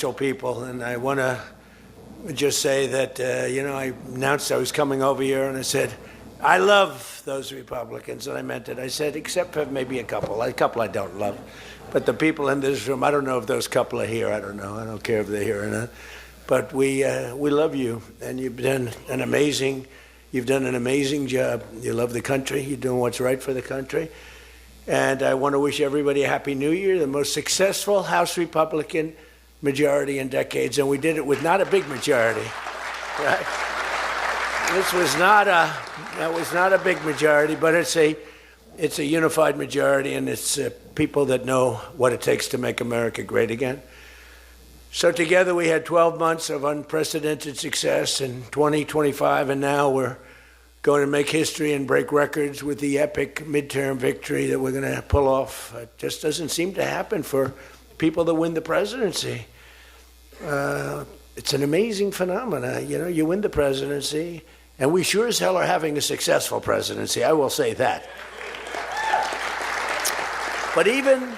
People, and I want to just say that, I announced I was coming over here, and I said, I love those Republicans, and I meant it. I said, except for maybe a couple I don't love. But the people in this room, I don't know if those couple are here. I don't know. I don't care if they're here or not. But we love you, and you've done an amazing job. You love the country. You're doing what's right for the country. And I want to wish everybody a Happy New Year, the most successful House Republican majority in decades, and we did it with not a big majority, right? That was not a big majority, but it's a unified majority, and it's people that know what it takes to make America great again. So together we had 12 months of unprecedented success in 2025, and now we're going to make history and break records with the epic midterm victory that we're going to pull off. It just doesn't seem to happen for people that win the presidency. It's an amazing phenomenon. You win the presidency, and we sure as hell are having a successful presidency, I will say that. But even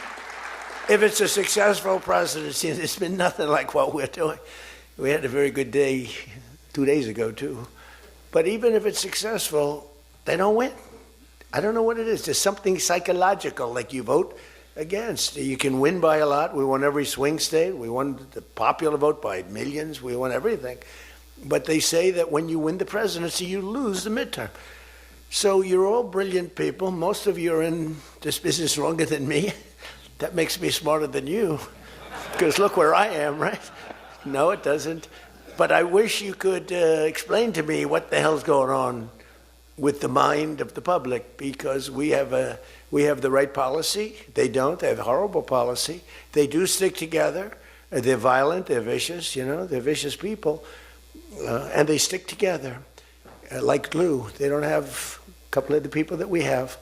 if it's a successful presidency, it's been nothing like what we're doing. We had a very good day 2 days ago, too. But even if it's successful, they don't win. I don't know what it is. There's something psychological, like you vote against. You can win by a lot. We won every swing state. We won the popular vote by millions. We won everything. But they say that when you win the presidency, you lose the midterm. So you're all brilliant people. Most of you are in this business longer than me. That makes me smarter than you. Because look where I am, right? No, it doesn't. But I wish you could explain to me what the hell's going on with the mind of the public, because we have the right policy. They don't. They have horrible policy. They do stick together. They're violent. They're vicious. They're vicious people, and they stick together like glue. They don't have a couple of the people that we have.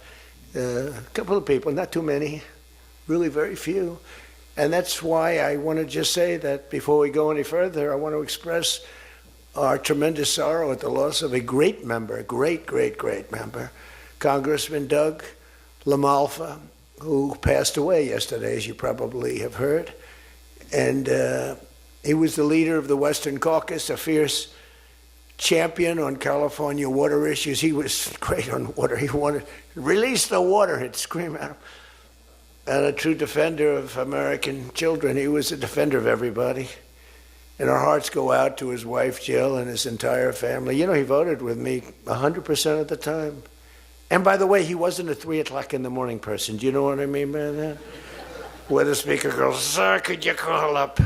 A couple of people, not too many, really very few. And that's why I want to just say that before we go any further, I want to express our tremendous sorrow at the loss of a great member, a great member, Congressman Doug LaMalfa, who passed away yesterday, as you probably have heard. And he was the leader of the Western Caucus, a fierce champion on California water issues. He was great on water. He wanted to release the water, he'd scream at him. And a true defender of American children. He was a defender of everybody. And our hearts go out to his wife, Jill, and his entire family. He voted with me 100% of the time. And by the way, he wasn't a 3 o'clock in the morning person. Do you know what I mean by that? Where the speaker goes, sir, could you call up?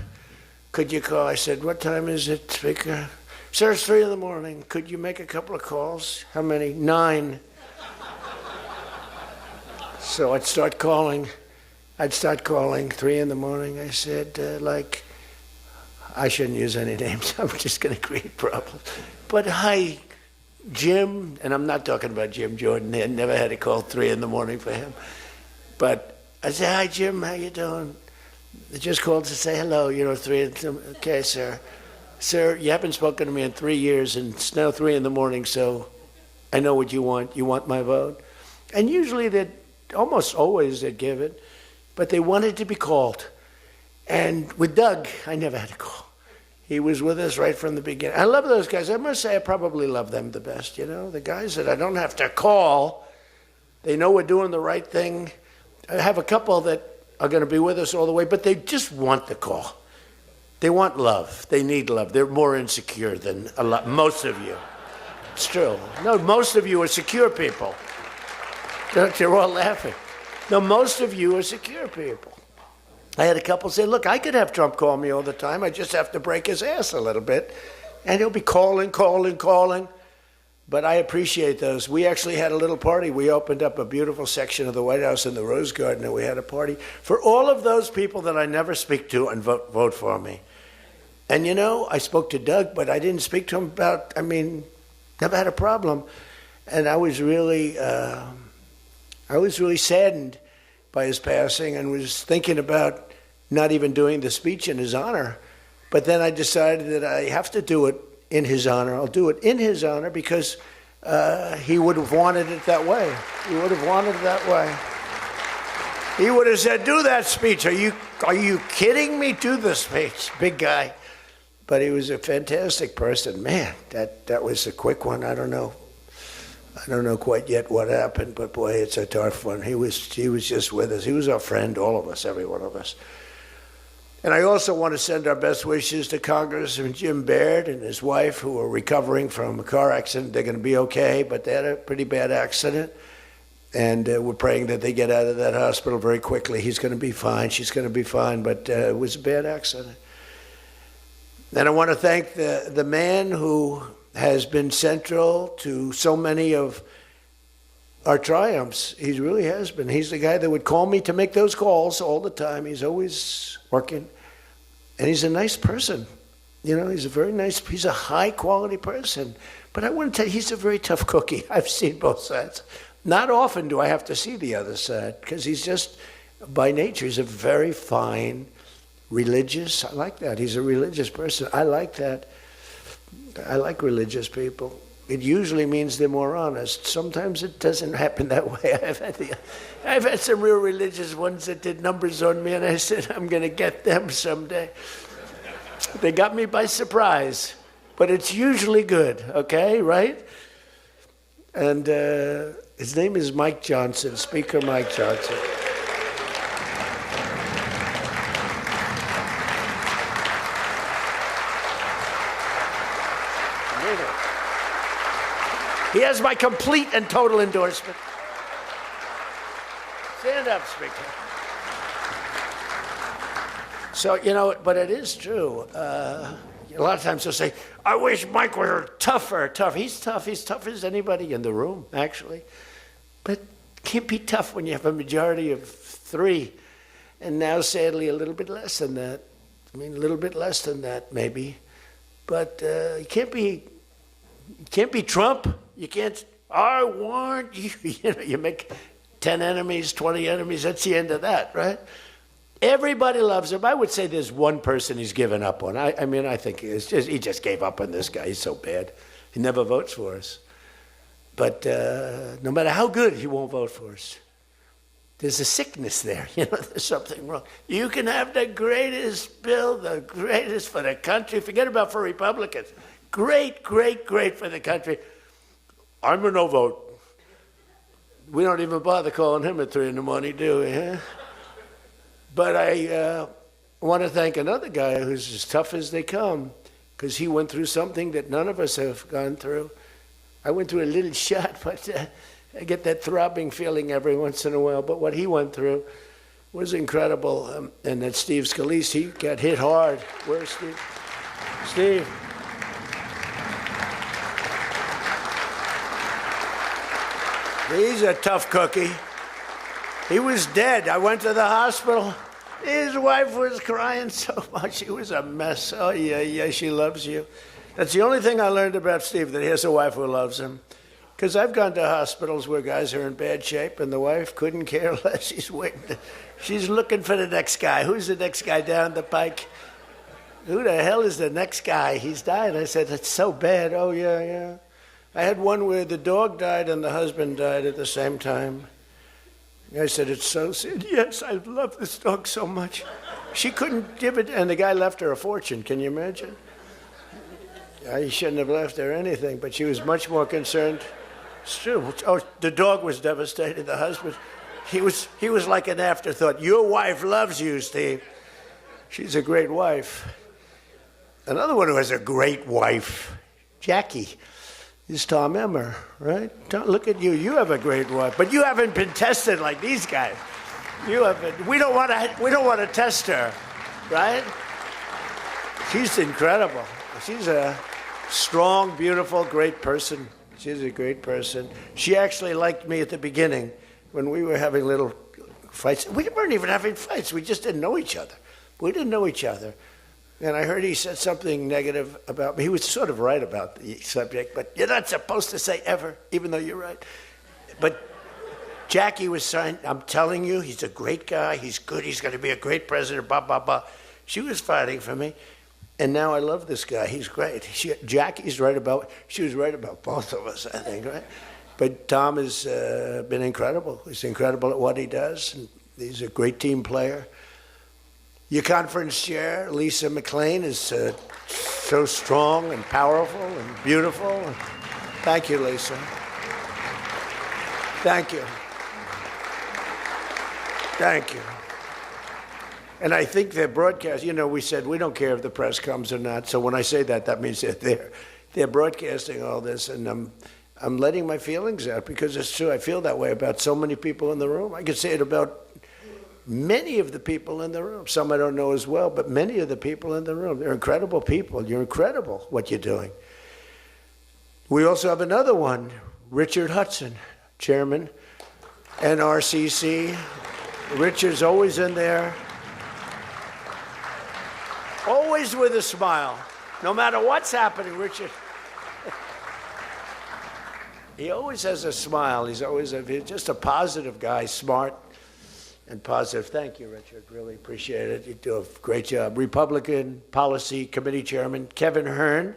Could you call? I said, what time is it, speaker? Sir, it's 3 in the morning. Could you make a couple of calls? How many? 9. So I'd start calling 3 in the morning. I said, I shouldn't use any names. I'm just going to create problems. But hi, Jim, and I'm not talking about Jim Jordan. I never had a call 3 in the morning for him. But I said, hi, Jim, how you doing? I just called to say hello, 3 in the morning. Okay, sir. Sir, you haven't spoken to me in 3 years, and it's now 3 in the morning, so I know what you want. You want my vote? And usually almost always they'd give it. But they wanted to be called. And with Doug, I never had a call. He was with us right from the beginning. I love those guys. I must say I probably love them the best, the guys that I don't have to call. They know we're doing the right thing. I have a couple that are going to be with us all the way, but they just want the call. They want love. They need love. They're more insecure than most of you. It's true. No, most of you are secure people. You're all laughing. No, most of you are secure people. I had a couple say, look, I could have Trump call me all the time. I just have to break his ass a little bit. And he'll be calling. But I appreciate those. We actually had a little party. We opened up a beautiful section of the White House in the Rose Garden, and we had a party for all of those people that I never speak to and vote for me. And I spoke to Doug, but I didn't speak to him never had a problem. And I was really saddened by his passing and was thinking about not even doing the speech in his honor. But then I decided that I have to do it in his honor. I'll do it in his honor because he would have wanted it that way. He would have wanted it that way. He would have said, do that speech. Are you kidding me? Do the speech, big guy. But he was a fantastic person. Man, that was a quick one. I don't know quite yet what happened, but boy, it's a tough one. He was just with us. He was our friend, all of us, every one of us. And I also want to send our best wishes to Congressman Jim Baird and his wife, who are recovering from a car accident. They're going to be okay, but they had a pretty bad accident. And we're praying that they get out of that hospital very quickly. He's going to be fine. She's going to be fine. But it was a bad accident. And I want to thank the man who has been central to so many of our triumphs. He really has been. He's the guy that would call me to make those calls all the time. He's always working. And he's a nice person. You know, he's a high-quality person. But I want to tell you, he's a very tough cookie. I've seen both sides. Not often do I have to see the other side, because he's just, by nature, he's a very fine, religious. I like that. He's a religious person. I like that. I like religious people. It usually means they're more honest. Sometimes it doesn't happen that way. I've had some real religious ones that did numbers on me, and I said, I'm going to get them someday. They got me by surprise, but it's usually good, okay, right? And his name is Mike Johnson, Speaker Mike Johnson. He has my complete and total endorsement. Stand up, Speaker. So, you know, but it is true. A lot of times they'll say, I wish Mike were tougher. He's tough. He's tough as anybody in the room, actually. But can't be tough when you have a majority of 3. And now, sadly, a little bit less than that. I mean, a little bit less than that, maybe. But you can't be Trump. You can't, I want you. You know, you make 10 enemies, 20 enemies. That's the end of that, right? Everybody loves him. I would say there's one person he's given up on. I mean, I think he just gave up on this guy. He's so bad. He never votes for us. But no matter how good, he won't vote for us. There's a sickness there. You know, there's something wrong. You can have the greatest bill, the greatest for the country. Forget about for Republicans. Great, great, great for the country. I'm a no vote. We don't even bother calling him at 3 in the morning, do we? Huh? But I want to thank another guy who's as tough as they come, because he went through something that none of us have gone through. I went through a little shot, but I get that throbbing feeling every once in a while. But what he went through was incredible. And that Steve Scalise, he got hit hard. Where's Steve? Steve. He's a tough cookie. He was dead. I went to the hospital. His wife was crying so much. She was a mess. Oh, yeah, she loves you. That's the only thing I learned about Steve, that he has a wife who loves him. Because I've gone to hospitals where guys are in bad shape, and the wife couldn't care less. She's waiting. She's looking for the next guy. Who's the next guy down the pike? Who the hell is the next guy? He's died. I said, it's so bad. Oh, yeah. I had one where the dog died and the husband died at the same time. I said, it's so sad. Yes, I love this dog so much. She couldn't give it, and the guy left her a fortune. Can you imagine? I shouldn't have left her anything, but she was much more concerned. It's true. Oh, the dog was devastated. The husband, he was like an afterthought. Your wife loves you, Steve. She's a great wife. Another one who has a great wife, Jackie, is Tom Emmer, right? Look at you. You have a great wife, but you haven't been tested like these guys. You haven't. We don't want to test her, right? She's incredible. She's a strong, beautiful, great person. She's a great person. She actually liked me at the beginning when we were having little fights. We weren't even having fights. We just didn't know each other. We didn't know each other. And I heard he said something negative about me. He was sort of right about the subject, but you're not supposed to say ever, even though you're right. But Jackie was saying, I'm telling you, he's a great guy. He's good. He's going to be a great president, blah, blah, blah. She was fighting for me. And now I love this guy. He's great. She was right about both of us, I think, right? But Tom has been incredible. He's incredible at what he does. And He's a great team player. Your conference chair, Lisa McLean, is so strong and powerful and beautiful. Thank you, Lisa. Thank you. Thank you. And I think they're broadcast. We said we don't care if the press comes or not. So when I say that, that means that they're broadcasting all this, and I'm letting my feelings out because it's true. I feel that way about so many people in the room. I could say it about many of the people in the room. Some I don't know as well, but many of the people in the room. They're incredible people. You're incredible what you're doing. We also have another one, Richard Hudson, Chairman, NRCC. Richard's always in there, always with a smile. No matter what's happening, Richard, he always has a smile. He's just a positive guy, smart and positive. Thank you, Richard. Really appreciate it. You do a great job. Republican Policy Committee Chairman, Kevin Hearn.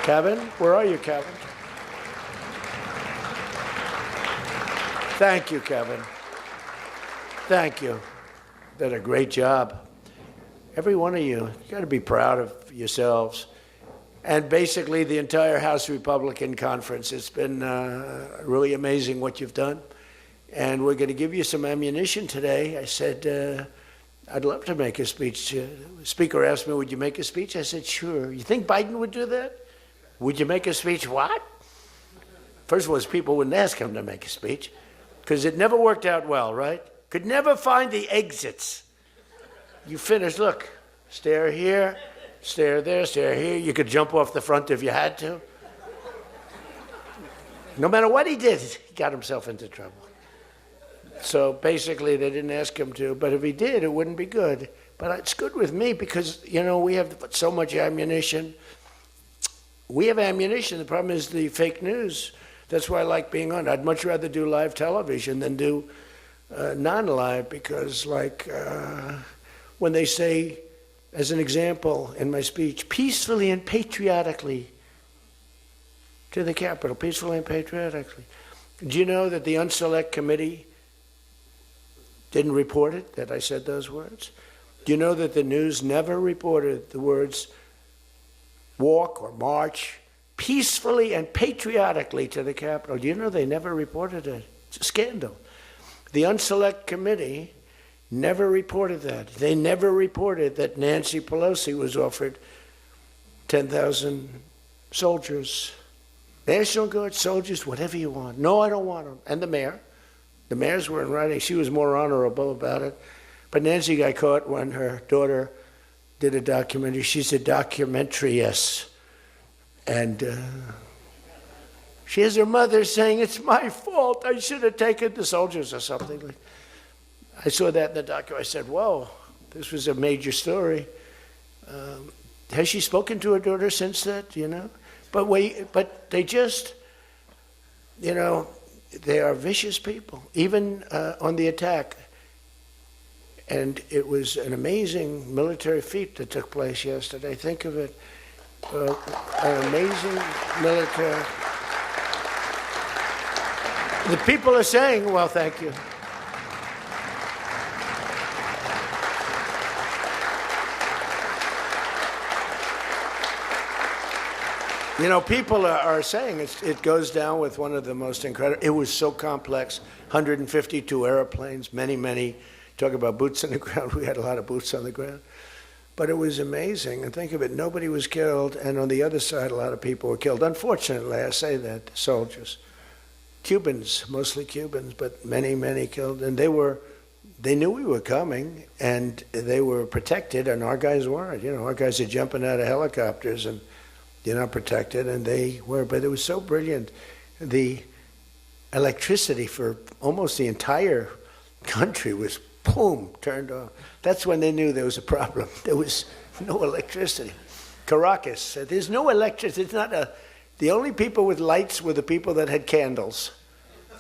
Kevin, where are you, Kevin? Thank you, Kevin. Thank you. Did a great job. Every one of you got to be proud of yourselves. And basically the entire House Republican Conference. It's been really amazing what you've done. And we're going to give you some ammunition today. I said, I'd love to make a speech. The Speaker asked me, would you make a speech? I said, sure. You think Biden would do that? Would you make a speech? What? First of all, people wouldn't ask him to make a speech because it never worked out well, right? Could never find the exits. You finish, look, stare here, stare there, stare here. You could jump off the front if you had to. No matter what he did, he got himself into trouble. So basically, they didn't ask him to, but if he did, it wouldn't be good. But it's good with me because, we have so much ammunition. We have ammunition. The problem is the fake news. That's why I like being on. I'd much rather do live television than do non-live because, when they say, as an example in my speech, peacefully and patriotically to the Capitol, peacefully and patriotically. Do you know that the Unselect Committee didn't report it, that I said those words? Do you know that the news never reported the words walk or march peacefully and patriotically to the Capitol? Do you know they never reported it? It's a scandal. The Unselect Committee never reported that. They never reported that Nancy Pelosi was offered 10,000 soldiers, National Guard soldiers, whatever you want. No, I don't want them. And the mayor. The mayors were in writing. She was more honorable about it. But Nancy got caught when her daughter did a documentary. She's a documentariess. And she has her mother saying, it's my fault. I should have taken the soldiers or something. I saw that in the documentary. I said, whoa, this was a major story. Has she spoken to her daughter since that, But they just, they are vicious people, even on the attack. And it was an amazing military feat that took place yesterday. Think of it, an amazing military. The people are saying, well, thank you. People are saying it goes down with one of the most incredible. It was so complex, 152 airplanes, many, talk about boots on the ground. We had a lot of boots on the ground. But it was amazing. And think of it, nobody was killed. And on the other side, a lot of people were killed. Unfortunately, I say that, soldiers. Cubans, mostly Cubans, but many killed. And they knew we were coming, and they were protected, and our guys weren't. Our guys are jumping out of helicopters, and they're not protected, and they were. But it was so brilliant. The electricity for almost the entire country was, boom, turned off. That's when they knew there was a problem. There was no electricity. Caracas said, there's no electricity. It's not the only people with lights were the people that had candles.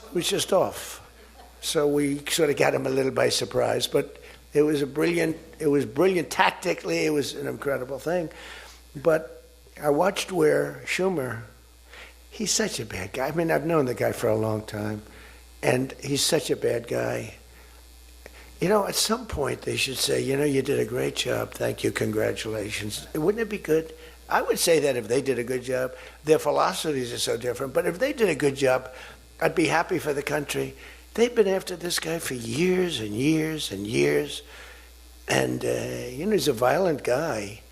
It was just off. So we sort of got them a little by surprise. But it was brilliant tactically. It was an incredible thing. But I watched where Schumer, he's such a bad guy. I mean, I've known the guy for a long time. And he's such a bad guy. You know, at some point they should say, you know, you did a great job. Thank you. Congratulations. Wouldn't it be good? I would say that if they did a good job. Their philosophies are so different. But if they did a good job, I'd be happy for the country. They've been after this guy for years and years and years. And, you know, he's a violent guy.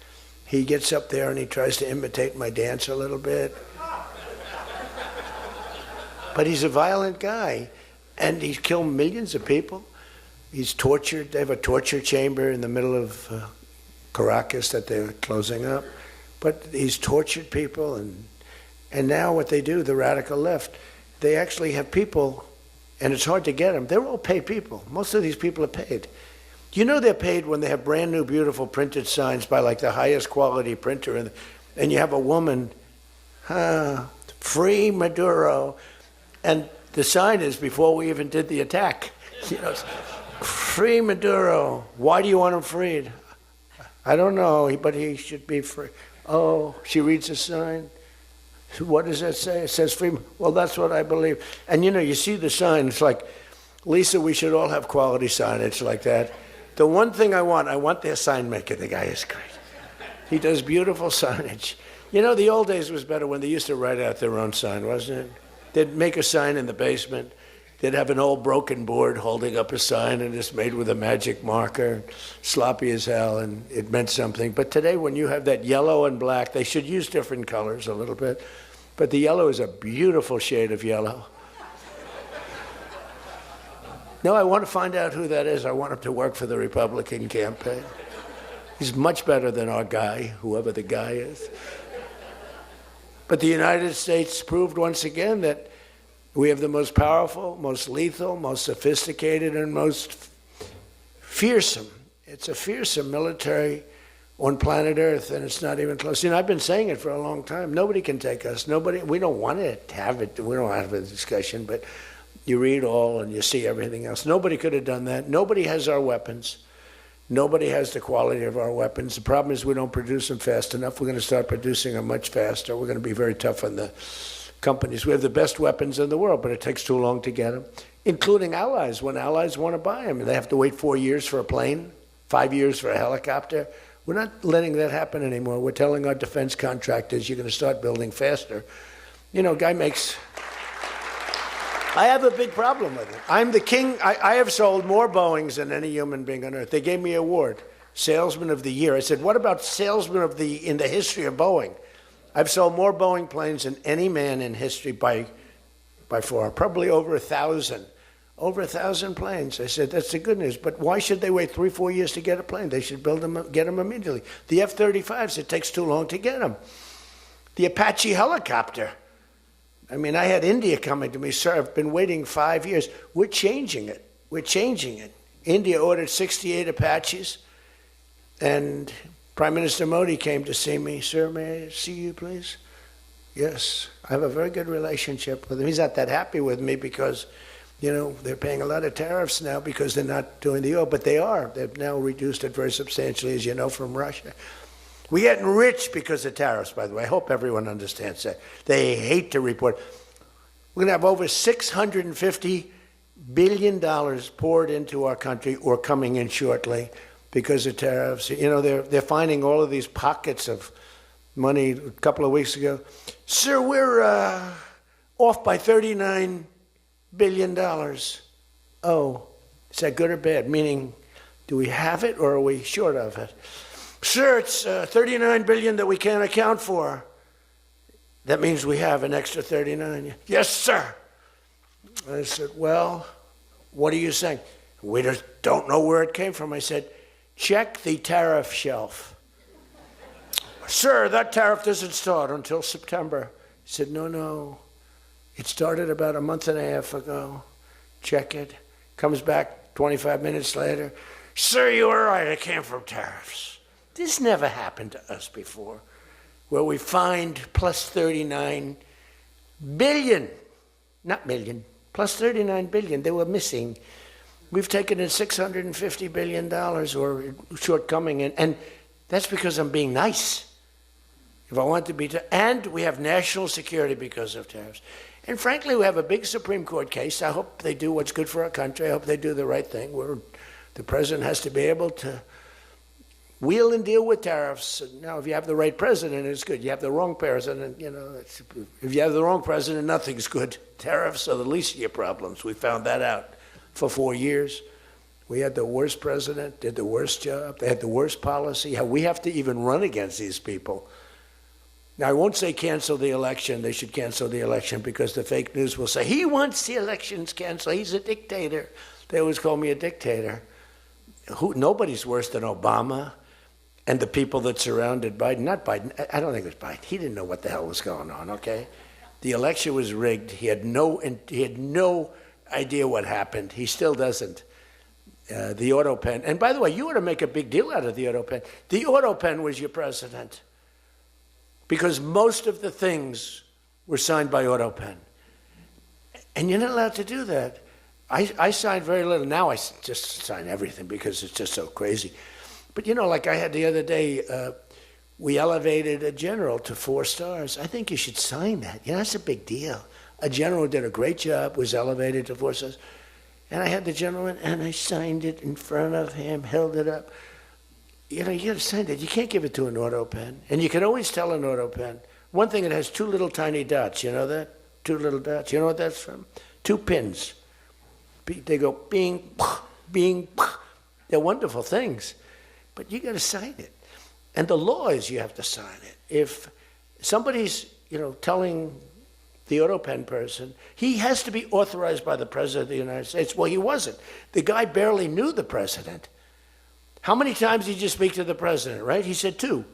He gets up there and he tries to imitate my dance a little bit. But he's a violent guy. And he's killed millions of people. He's tortured. They have a torture chamber in the middle of Caracas that they're closing up. But he's tortured people. And now what they do, the radical left, they actually have people, and it's hard to get them. They're all paid people. Most of these people are paid. You know they're paid when they have brand new, beautiful printed signs by like the highest quality printer, and you have a woman, free Maduro, and the sign is before we even did the attack. You know, free Maduro. Why do you want him freed? I don't know, but he should be free. Oh, she reads the sign. What does that say? It says free. Well, that's what I believe. And you know, you see the sign. It's like, Lisa, we should all have quality signage like that. The one thing I want their sign maker. The guy is great. He does beautiful signage. You know, the old days was better when they used to write out their own sign, wasn't it? They'd make a sign in the basement. They'd have an old broken board holding up a sign, and it's made with a magic marker, sloppy as hell, and it meant something. But today, when you have that yellow and black, they should use different colors a little bit. But the yellow is a beautiful shade of yellow. No, I want to find out who that is. I want him to work for the Republican campaign. He's much better than our guy, whoever the guy is. But the United States proved once again that we have the most powerful, most lethal, most sophisticated, and most fearsome. It's a fearsome military on planet Earth, and it's not even close. You know, I've been saying it for a long time. Nobody can take us. Nobody. We don't want to have it. We don't have a discussion, but you read all and you see everything else. Nobody could have done that. Nobody has our weapons. Nobody has the quality of our weapons. The problem is we don't produce them fast enough. We're going to start producing them much faster. We're going to be very tough on the companies. We have the best weapons in the world, but it takes too long to get them, including allies. When allies want to buy them, they have to wait 4 years for a plane, 5 years for a helicopter. We're not letting that happen anymore. We're telling our defense contractors, you're going to start building faster. You know, guy makes... I have a big problem with it. I'm the king. I have sold more Boeings than any human being on earth. They gave me an award, Salesman of the Year. I said, what about Salesman of the in the history of Boeing? I've sold more Boeing planes than any man in history by far, probably over 1,000. Over 1,000 planes. I said, that's the good news. But why should they wait 3-4 years to get a plane? They should build them, get them immediately. The F-35s, it takes too long to get them. The Apache helicopter. I mean, I had India coming to me, sir, I've been waiting 5 years. We're changing it. We're changing it. India ordered 68 Apaches, and Prime Minister Modi came to see me. Sir, may I see you, please? Yes. I have a very good relationship with him. He's not that happy with me because, you know, they're paying a lot of tariffs now because they're not doing the oil, but they are. They've now reduced it very substantially, as you know, from Russia. We're getting rich because of tariffs, by the way. I hope everyone understands that. They hate to report. We're going to have over $650 billion poured into our country or coming in shortly because of tariffs. You know, they're finding all of these pockets of money. A couple of weeks ago, sir, we're off by $39 billion. Oh, is that good or bad? Meaning, do we have it or are we short of it? Sir, it's $39 billion that we can't account for. That means we have an extra 39. Yes, sir. I said, well, what are you saying? We just don't know where it came from. I said, check the tariff shelf. Sir, that tariff doesn't start until September. He said, no. It started about a month and a half ago. Check it. Comes back 25 minutes later. Sir, you were right. It came from tariffs. This never happened to us before, where we find plus 39 billion, not million, plus 39 billion. They were missing. We've taken in $650 billion or shortcoming, and that's because I'm being nice. If I want to be, and we have national security because of tariffs. And frankly, we have a big Supreme Court case. I hope they do what's good for our country. I hope they do the right thing. The president has to be able to wheel and deal with tariffs. Now, if you have the right president, it's good. You have the wrong president, if you have the wrong president, nothing's good. Tariffs are the least of your problems. We found that out for 4 years. We had the worst president, did the worst job. They had the worst policy. We have to even run against these people. Now, I won't say cancel the election. They should cancel the election because the fake news will say, he wants the elections canceled. He's a dictator. They always call me a dictator. Nobody's worse than Obama and the people that surrounded Biden. Not Biden. I don't think it was Biden. He didn't know what the hell was going on, okay? The election was rigged. He had no idea what happened. He still doesn't. The auto pen. And by the way, you ought to make a big deal out of the auto pen. The auto pen was your president. Because most of the things were signed by auto pen. And you're not allowed to do that. I signed very little. Now I just sign everything because it's just so crazy. But like I had the other day, we elevated a general to 4 stars. I think you should sign that. That's a big deal. A general did a great job, was elevated to 4 stars. And I had the gentleman, and I signed it in front of him, held it up. You got to sign that. You can't give it to an auto pen. And you can always tell an auto pen. One thing, it has 2 little tiny dots. You know that? 2 little dots. You know what that's from? 2 pins. They go bing, bing. They're wonderful things. But you got to sign it. And the law is you have to sign it. If somebody's, telling the auto pen person, he has to be authorized by the President of the United States. Well, he wasn't. The guy barely knew the President. How many times did you speak to the president, right? He said 2.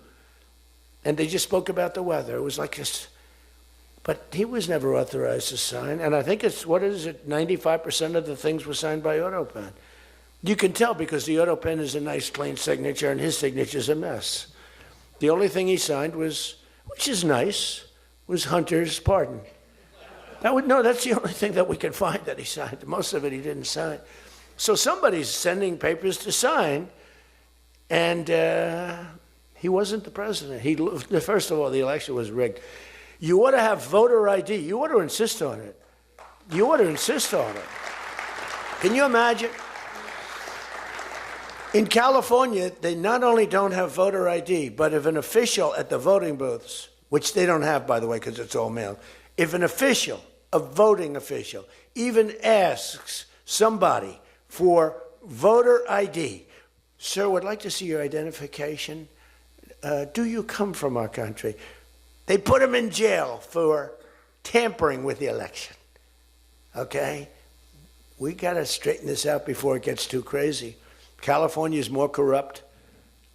And they just spoke about the weather. It was like this. But he was never authorized to sign. And I think 95% of the things were signed by auto pen. You can tell because the auto pen is a nice, clean signature, and his signature's a mess. The only thing he signed was, which is nice, was Hunter's pardon. That's the only thing that we can find that he signed. Most of it he didn't sign. So somebody's sending papers to sign, and he wasn't the president. First of all, the election was rigged. You ought to have voter ID. You ought to insist on it. You ought to insist on it. Can you imagine? In California, they not only don't have voter ID, but if an official at the voting booths, which they don't have, by the way, because it's all mail, if an official, a voting official, even asks somebody for voter ID, sir, would like to see your identification. Do you come from our country? They put him in jail for tampering with the election. Okay? We got to straighten this out before it gets too crazy. California is more corrupt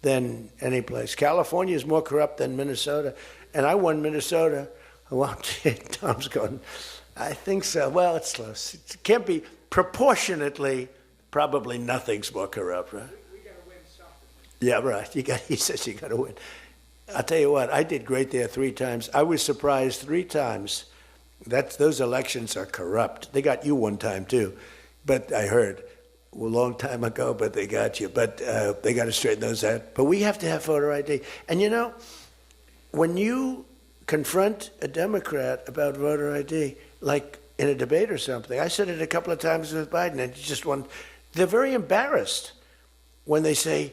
than any place. California is more corrupt than Minnesota. And I won Minnesota. Well, Tom's going, I think so. Well, it's close. It can't be proportionately, probably nothing's more corrupt, right? We got to win something. Yeah, right. He says you got to win. I'll tell you what, I did great there 3 times. I was surprised 3 times. Those elections are corrupt. They got you 1 time, too. But I heard a long time ago, but they got you. But they got to straighten those out. But we have to have voter ID. And when you confront a Democrat about voter ID, like in a debate or something, I said it a couple of times with Biden, and they're very embarrassed when they say,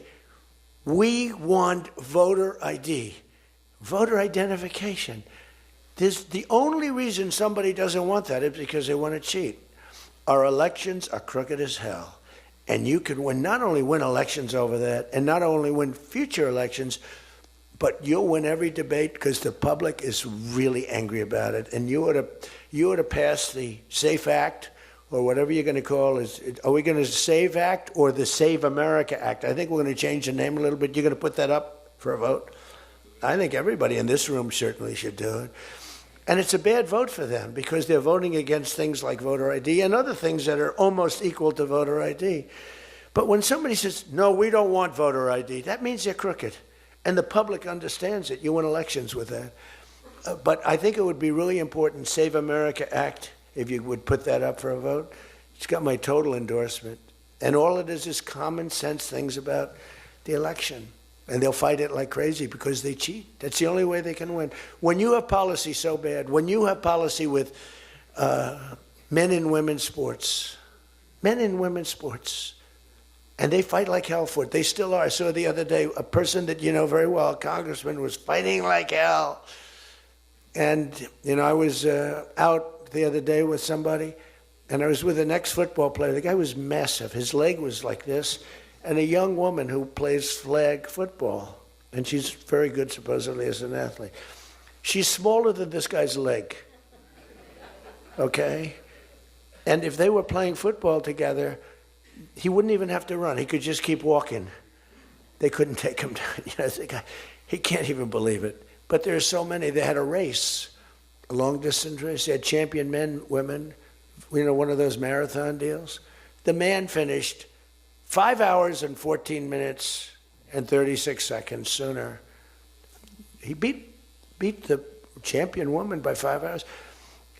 we want voter ID, voter identification. The only reason somebody doesn't want that is because they want to cheat. Our elections are crooked as hell. And you can not only win elections over that, and not only win future elections, but you'll win every debate because the public is really angry about it. And you ought to pass the SAFE Act, or whatever you're going to call it. Are we going to SAVE Act or the Save America Act? I think we're going to change the name a little bit. You're going to put that up for a vote? I think everybody in this room certainly should do it. And it's a bad vote for them because they're voting against things like voter ID and other things that are almost equal to voter ID. But when somebody says, no, we don't want voter ID, that means they're crooked. And the public understands it. You win elections with that. But I think it would be really important, Save America Act, if you would put that up for a vote. It's got my total endorsement. And all it is common sense things about the election. And they'll fight it like crazy because they cheat. That's the only way they can win. When you have policy so bad, when you have policy with men and women's sports. Men and women's sports. And they fight like hell for it. They still are. I saw the other day a person that you know very well, a congressman, was fighting like hell. And, I was out the other day with somebody, and I was with an ex-football player. The guy was massive. His leg was like this. And a young woman who plays flag football. And she's very good, supposedly, as an athlete. She's smaller than this guy's leg. Okay? And if they were playing football together, he wouldn't even have to run. He could just keep walking. They couldn't take him down. The guy, he can't even believe it. But there are so many. They had a race, a long-distance race. They had champion men, women, one of those marathon deals. The man finished 5 hours and 14 minutes and 36 seconds sooner. He beat the champion woman by 5 hours.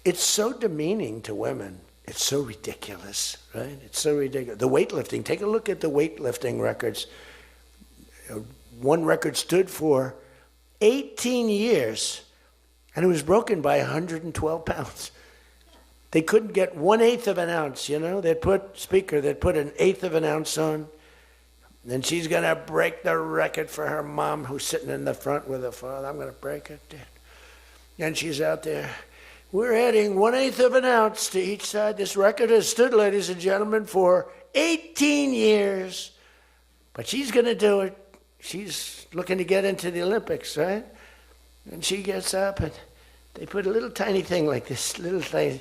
It's so demeaning to women. It's so ridiculous, right? It's so ridiculous. The weightlifting, take a look at the weightlifting records. One record stood for 18 years, and it was broken by 112 pounds. They couldn't get 1/8 of an ounce, They'd put an eighth of an ounce on, and she's going to break the record for her mom, who's sitting in the front with her father. I'm going to break it, Dad. And she's out there. We're adding 1/8 of an ounce to each side. This record has stood, ladies and gentlemen, for 18 years. But she's going to do it. She's looking to get into the Olympics, right? And she gets up, and they put a little tiny thing like this, little thing.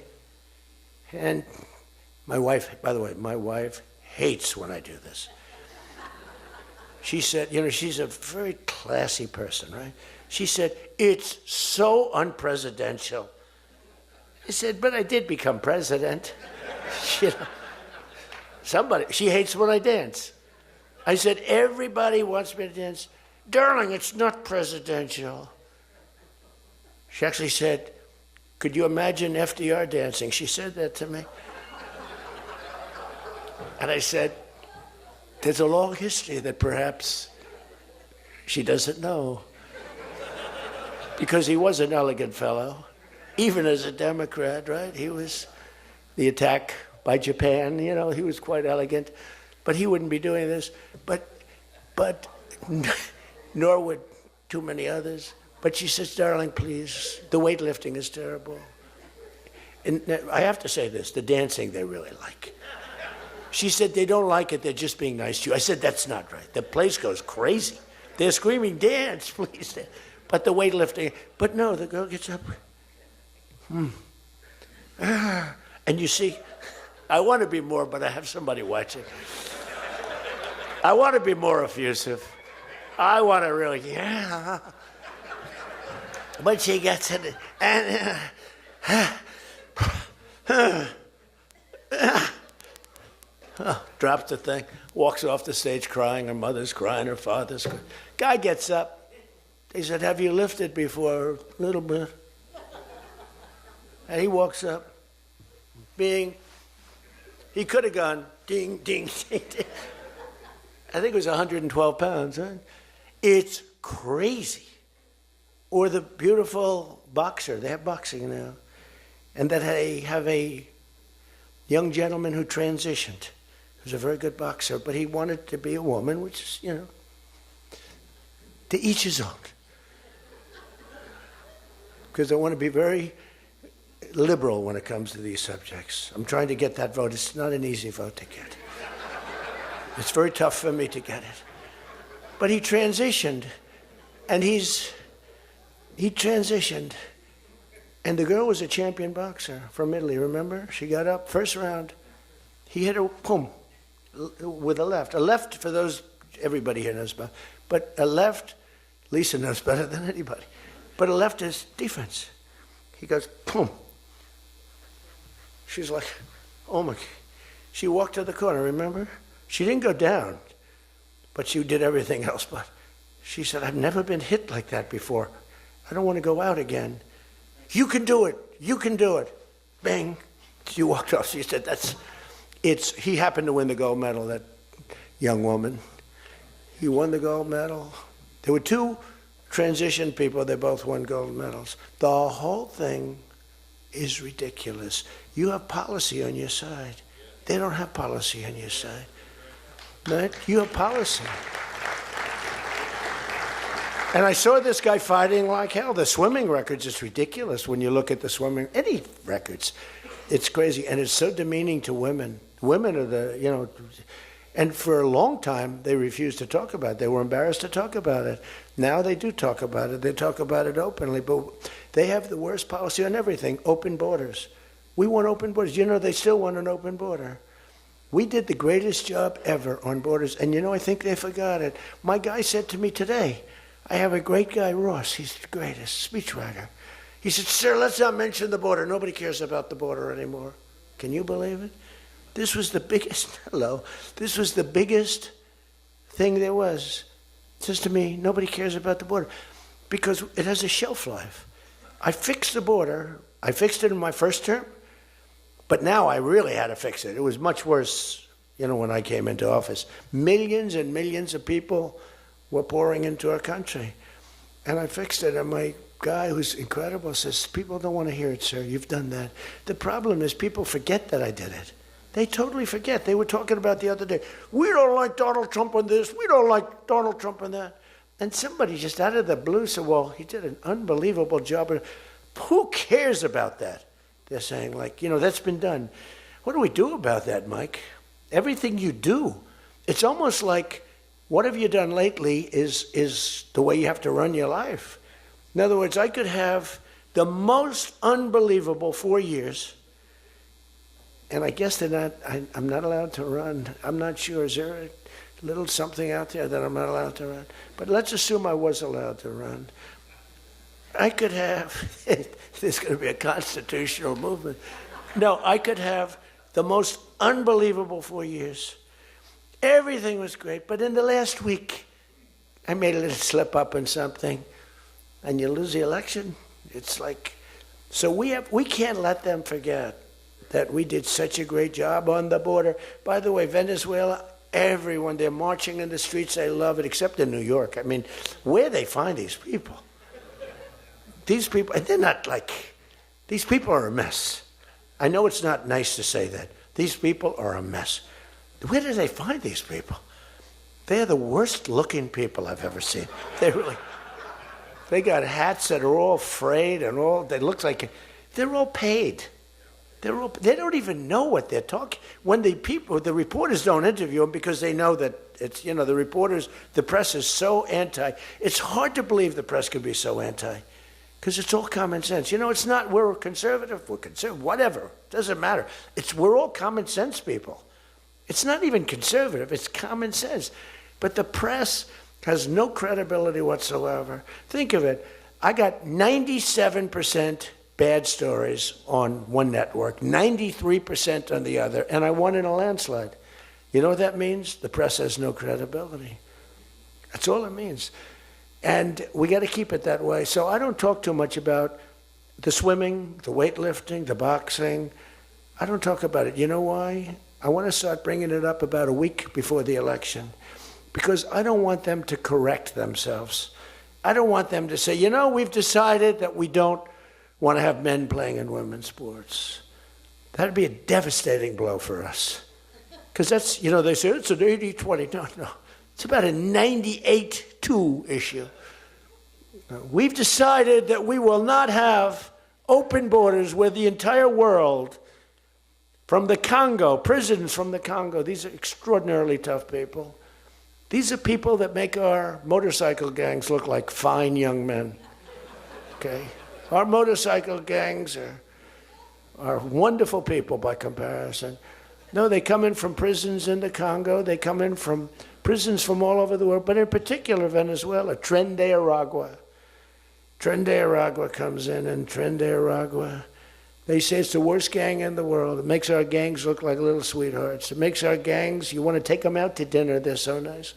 And my wife, by the way, my wife hates when I do this. She said, she's a very classy person, right? She said, it's so unpresidential. I said, but I did become president. She hates when I dance. I said, everybody wants me to dance. Darling, it's not presidential. She actually said, could you imagine FDR dancing? She said that to me. And I said, there's a long history that perhaps she doesn't know. Because he was an elegant fellow. Even as a Democrat, right? He was the attack by Japan, he was quite elegant. But he wouldn't be doing this. But nor would too many others. But she says, darling, please, the weightlifting is terrible. And I have to say this, the dancing they really like. She said, they don't like it, they're just being nice to you. I said, that's not right. The place goes crazy. They're screaming, dance, please. But the weightlifting, but no, the girl gets up. And you see, I want to be more, but I have somebody watching. I want to be more effusive. I want to really, But she gets it, and drops the thing, walks off the stage crying. Her mother's crying, her father's crying. Guy gets up. He said, have you lifted before? A little bit. And he walks up, bing. He could have gone ding, ding, ding, ding. I think it was 112 pounds, right? It's crazy. Or the beautiful boxer, they have boxing now, and that they have a young gentleman who transitioned, who's a very good boxer, but he wanted to be a woman, which is, to each his own. Because I want to be very liberal when it comes to these subjects. I'm trying to get that vote. It's not an easy vote to get. It's very tough for me to get it. But he transitioned, and he transitioned, and the girl was a champion boxer from Italy, remember? She got up, first round, he hit her, boom, with a left. A left, for those, everybody here knows about, but a left, Lisa knows better than anybody, but a left is defense. He goes, boom. She's like, oh my, she walked to the corner, remember? She didn't go down, but she did everything else. But she said, I've never been hit like that before. I don't want to go out again. You can do it. You can do it. Bang. She walked off. She said, he happened to win the gold medal, that young woman. He won the gold medal. There were 2 transition people. They both won gold medals. The whole thing is ridiculous. You have policy on your side. They don't have policy on your side. Right? You have policy. And I saw this guy fighting like hell. The swimming records, it's ridiculous when you look at the swimming, any records. It's crazy. And it's so demeaning to women. Women are the, and for a long time, they refused to talk about it. They were embarrassed to talk about it. Now they do talk about it. They talk about it openly. But they have the worst policy on everything, open borders. We want open borders. They still want an open border. We did the greatest job ever on borders. And I think they forgot it. My guy said to me today, I have a great guy, Ross. He's the greatest speechwriter. He said, sir, let's not mention the border. Nobody cares about the border anymore. Can you believe it? This was the biggest, this was the biggest thing there was. It says to me, nobody cares about the border because it has a shelf life. I fixed the border. I fixed it in my first term, but now I really had to fix it. It was much worse, when I came into office. Millions and millions of people were pouring into our country. And I fixed it, and my guy, who's incredible, says, people don't want to hear it, sir. You've done that. The problem is people forget that I did it. They totally forget. They were talking about the other day, we don't like Donald Trump on this, we don't like Donald Trump on that. And somebody just out of the blue said, well, he did an unbelievable job. Who cares about that? They're saying, that's been done. What do we do about that, Mike? Everything you do. It's almost like, what have you done lately is the way you have to run your life. In other words, I could have the most unbelievable 4 years, and I guess I'm not allowed to run. I'm not sure. Is there a little something out there that I'm not allowed to run? But let's assume I was allowed to run. I could have, there's going to be a constitutional movement. No, I could have the most unbelievable 4 years. Everything was great, but in the last week, I made a little slip up in something, and you lose the election. It's like, so we can't let them forget that we did such a great job on the border. By the way, Venezuela, everyone, they're marching in the streets. They love it, except in New York. I mean, where they find these people? These people, and they're not these people are a mess. I know it's not nice to say that. These people are a mess. Where do they find these people? They're the worst looking people I've ever seen. They got hats that are all frayed and they look like, they're all paid. They don't even know what they're talking. When the reporters don't interview them because they know that it's, the press is so anti. It's hard to believe the press can be so anti because it's all common sense. It's not we're conservative, whatever. Doesn't matter. We're all common sense people. It's not even conservative. It's common sense. But the press has no credibility whatsoever. Think of it. I got 97% bad stories on one network, 93% on the other, and I won in a landslide. You know what that means? The press has no credibility. That's all it means. And we got to keep it that way. So I don't talk too much about the swimming, the weightlifting, the boxing. I don't talk about it. You know why? I want to start bringing it up about a week before the election because I don't want them to correct themselves. I don't want them to say, we've decided that we don't want to have men playing in women's sports. That'd be a devastating blow for us. Because that's, they say it's an 80-20. No. It's about a 98-2 issue. We've decided that we will not have open borders where the entire world, from the Congo, prisons from the Congo, these are extraordinarily tough people. These are people that make our motorcycle gangs look like fine young men. Okay? Our motorcycle gangs are wonderful people by comparison. No, they come in from prisons in the Congo. They come in from prisons from all over the world, but in particular Venezuela. Tren de Aragua. Tren de Aragua comes in, and Tren de Aragua, they say it's the worst gang in the world. It makes our gangs look like little sweethearts. It makes our gangs, you want to take them out to dinner, they're so nice.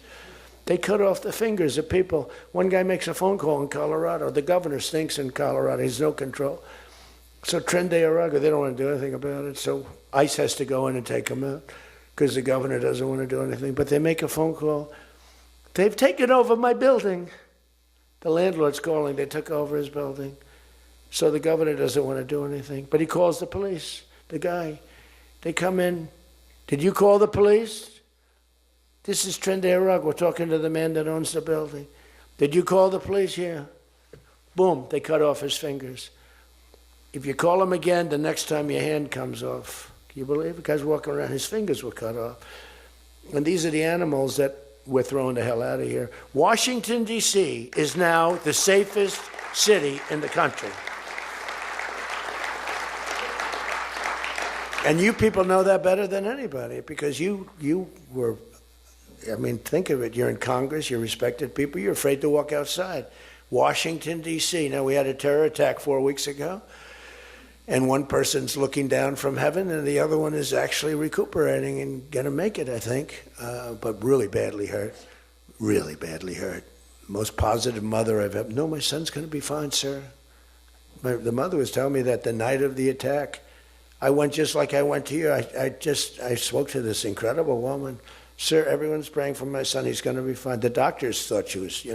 They cut off the fingers of people. One guy makes a phone call in Colorado. The governor stinks in Colorado. He has no control. So Tren de Aragua, they don't want to do anything about it. So ICE has to go in and take them out because the governor doesn't want to do anything. But they make a phone call. They've taken over my building. The landlord's calling. They took over his building. So the governor doesn't want to do anything. But he calls the police, the guy. They come in. Did you call the police? This is Trindade Rugg. We're talking to the man that owns the building. Did you call the police? Yeah. Boom, they cut off his fingers. If you call him again, the next time your hand comes off. Can you believe it? The guy's walking around, his fingers were cut off. And these are the animals that we're throwing the hell out of here. Washington, D.C. is now the safest city in the country. And you people know that better than anybody because you were, I mean, think of it. You're in Congress, you're respected people, you're afraid to walk outside. Washington, D.C. Now, we had a terror attack 4 weeks ago, and one person's looking down from heaven, and the other one is actually recuperating and going to make it, I think, but really badly hurt. Really badly hurt. Most positive mother I've ever. No, my son's going to be fine, sir. The mother was telling me that the night of the attack, I went just like I went to you. I spoke to this incredible woman. Sir, everyone's praying for my son. He's going to be fine. The doctors thought she was,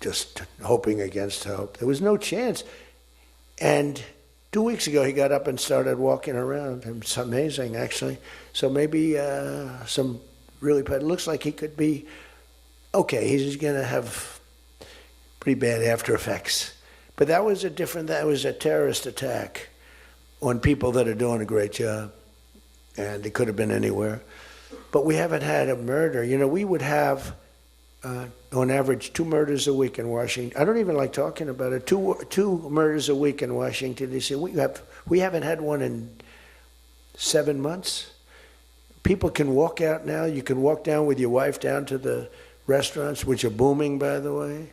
just hoping against hope. There was no chance. And 2 weeks ago, he got up and started walking around. It's amazing, actually. So maybe some really bad. It looks like he could be okay. He's going to have pretty bad after effects. But that was a terrorist attack on people that are doing a great job. And it could have been anywhere. But we haven't had a murder. We would have, on average, 2 murders a week in Washington. I don't even like talking about it. Two murders a week in Washington, D.C. We haven't had one in 7 months. People can walk out now. You can walk down with your wife down to the restaurants, which are booming, by the way.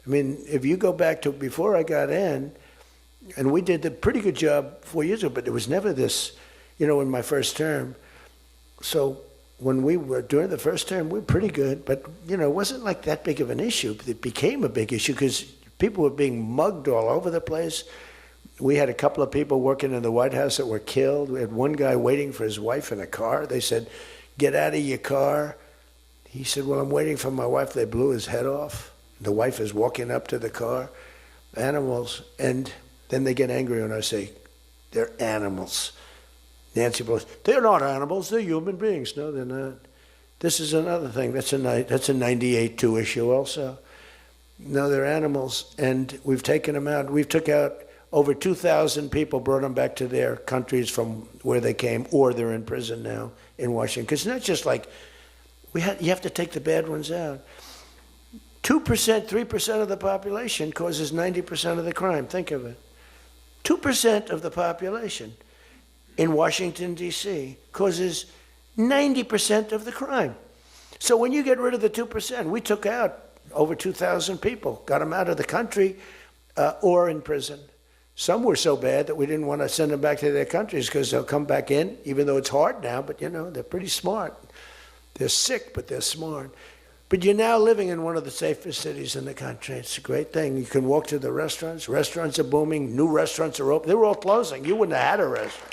I mean, if you go back to before I got in, and we did a pretty good job 4 years ago, but there was never this, in my first term. So when we were during the first term, we were pretty good, but it wasn't like that big of an issue. It became a big issue because people were being mugged all over the place. We had a couple of people working in the White House that were killed. We had one guy waiting for his wife in a car. They said, "Get out of your car." He said, "Well, I'm waiting for my wife." They blew his head off. The wife is walking up to the car. Animals. And then they get angry when I say, "They're animals." Nancy Pelosi, "They're not animals, they're human beings." No, they're not. This is another thing. That's a 98-2 issue also. No, they're animals, and we've taken them out. We've took out over 2,000 people, brought them back to their countries from where they came, or they're in prison now in Washington. Because it's not just like, you have to take the bad ones out. 2%, 3% of the population causes 90% of the crime. Think of it. 2% of the population in Washington, D.C. causes 90% of the crime. So when you get rid of the 2%, we took out over 2,000 people, got them out of the country or in prison. Some were so bad that we didn't want to send them back to their countries because they'll come back in, even though it's hard now, but they're pretty smart. They're sick, but they're smart. But you're now living in one of the safest cities in the country. It's a great thing. You can walk to the restaurants. Restaurants are booming. New restaurants are open. They were all closing. You wouldn't have had a restaurant.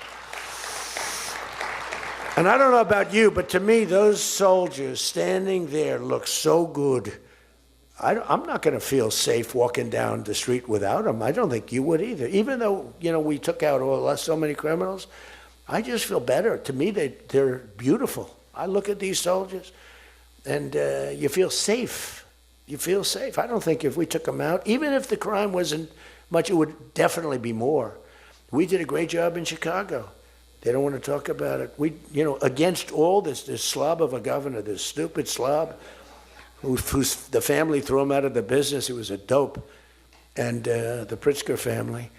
And I don't know about you, but to me, those soldiers standing there look so good. I'm not going to feel safe walking down the street without them. I don't think you would either. Even though, we took out so many criminals, I just feel better. To me, they're beautiful. I look at these soldiers, and you feel safe. You feel safe. I don't think if we took them out, even if the crime wasn't much, it would definitely be more. We did a great job in Chicago. They don't want to talk about it. We, against all this slob of a governor, this stupid slob, who's the family threw him out of the business. He was a dope, and the Pritzker family,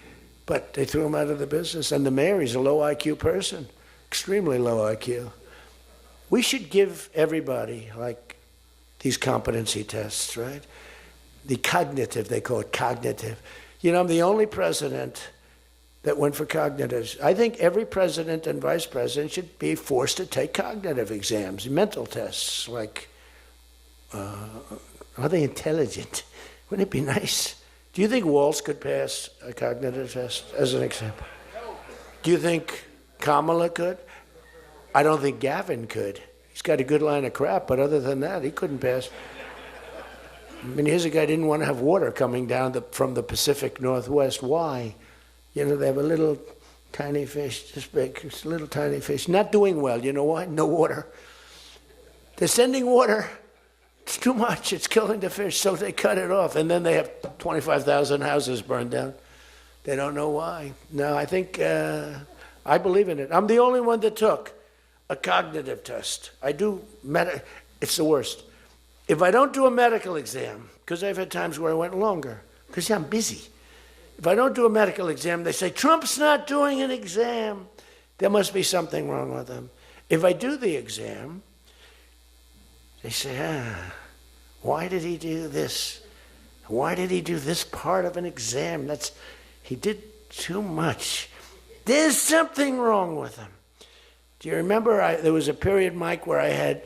but they threw him out of the business. And the mayor, he's a low IQ person, extremely low IQ. We should give everybody like these competency tests, right? The cognitive, they call it cognitive. I'm the only president that went for cognitive. I think every president and vice president should be forced to take cognitive exams, mental tests, like, are they intelligent? Wouldn't it be nice? Do you think Walz could pass a cognitive test, as an example? Do you think Kamala could? I don't think Gavin could. He's got a good line of crap, but other than that, he couldn't pass. I mean, here's a guy didn't want to have water coming down from the Pacific Northwest. Why? You know, they have a little tiny fish, this big, it's a little tiny fish, not doing well. You know why? No water. They're sending water. It's too much. It's killing the fish, so they cut it off. And then they have 25,000 houses burned down. They don't know why. No, I think, I believe in it. I'm the only one that took a cognitive test. It's the worst. If I don't do a medical exam, because I've had times where I went longer, because I'm busy. If I don't do a medical exam, they say, Trump's not doing an exam. There must be something wrong with him. If I do the exam, they say, why did he do this? Why did he do this part of an exam? He did too much. There's something wrong with him. Do you remember there was a period, Mike, where I had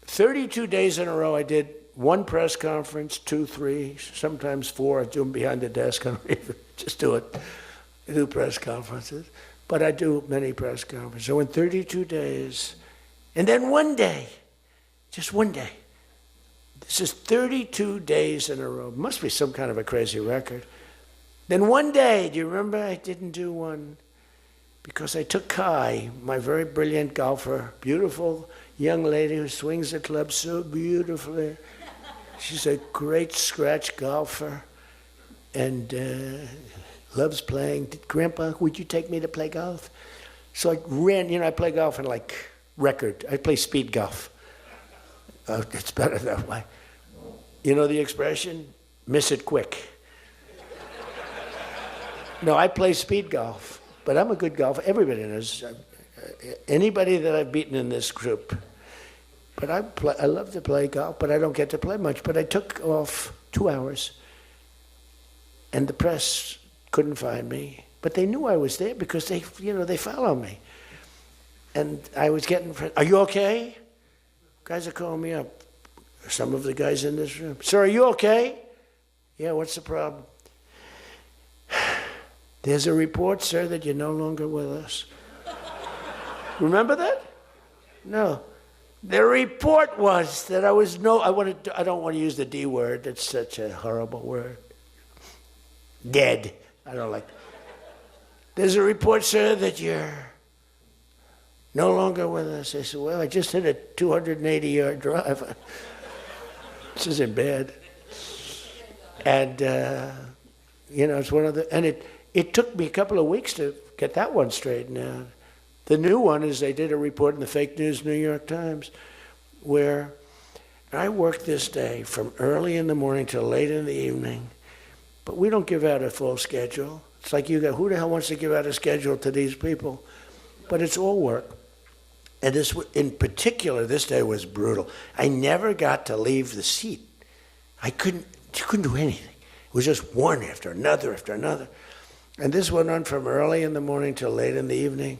32 days in a row I did one press conference, 2, 3, sometimes 4. I do them behind the desk. I don't even just do it. I do press conferences. But I do many press conferences. So in 32 days, and then one day, just one day. This is 32 days in a row. Must be some kind of a crazy record. Then one day, do you remember I didn't do one? Because I took Kai, my very brilliant golfer, beautiful young lady who swings the club so beautifully. She's a great scratch golfer and loves playing. Grandpa, would you take me to play golf? So I ran, I play golf in like record. I play speed golf. It's better that way. You know the expression? Miss it quick. No, I play speed golf, but I'm a good golfer. Everybody knows. Anybody that I've beaten in this group. But I love to play golf, but I don't get to play much. But I took off 2 hours, and the press couldn't find me. But they knew I was there because they follow me. And I was getting, are you okay? Guys are calling me up. Some of the guys in this room. Sir, are you okay? Yeah, what's the problem? There's a report, sir, that you're no longer with us. Remember that? No. The report was that I don't want to use the D word. It's such a horrible word. Dead. I don't like. There's a report, sir, that you're no longer with us. I said, well, I just hit a 280-yard drive. This isn't bad. And, it's one of the, and it took me a couple of weeks to get that one straightened out. The new one is they did a report in the fake news New York Times where I worked this day from early in the morning till late in the evening, but we don't give out a full schedule. It's like who the hell wants to give out a schedule to these people? But it's all work. And this, in particular, this day was brutal. I never got to leave the seat. You couldn't do anything. It was just one after another after another. And this went on from early in the morning till late in the evening.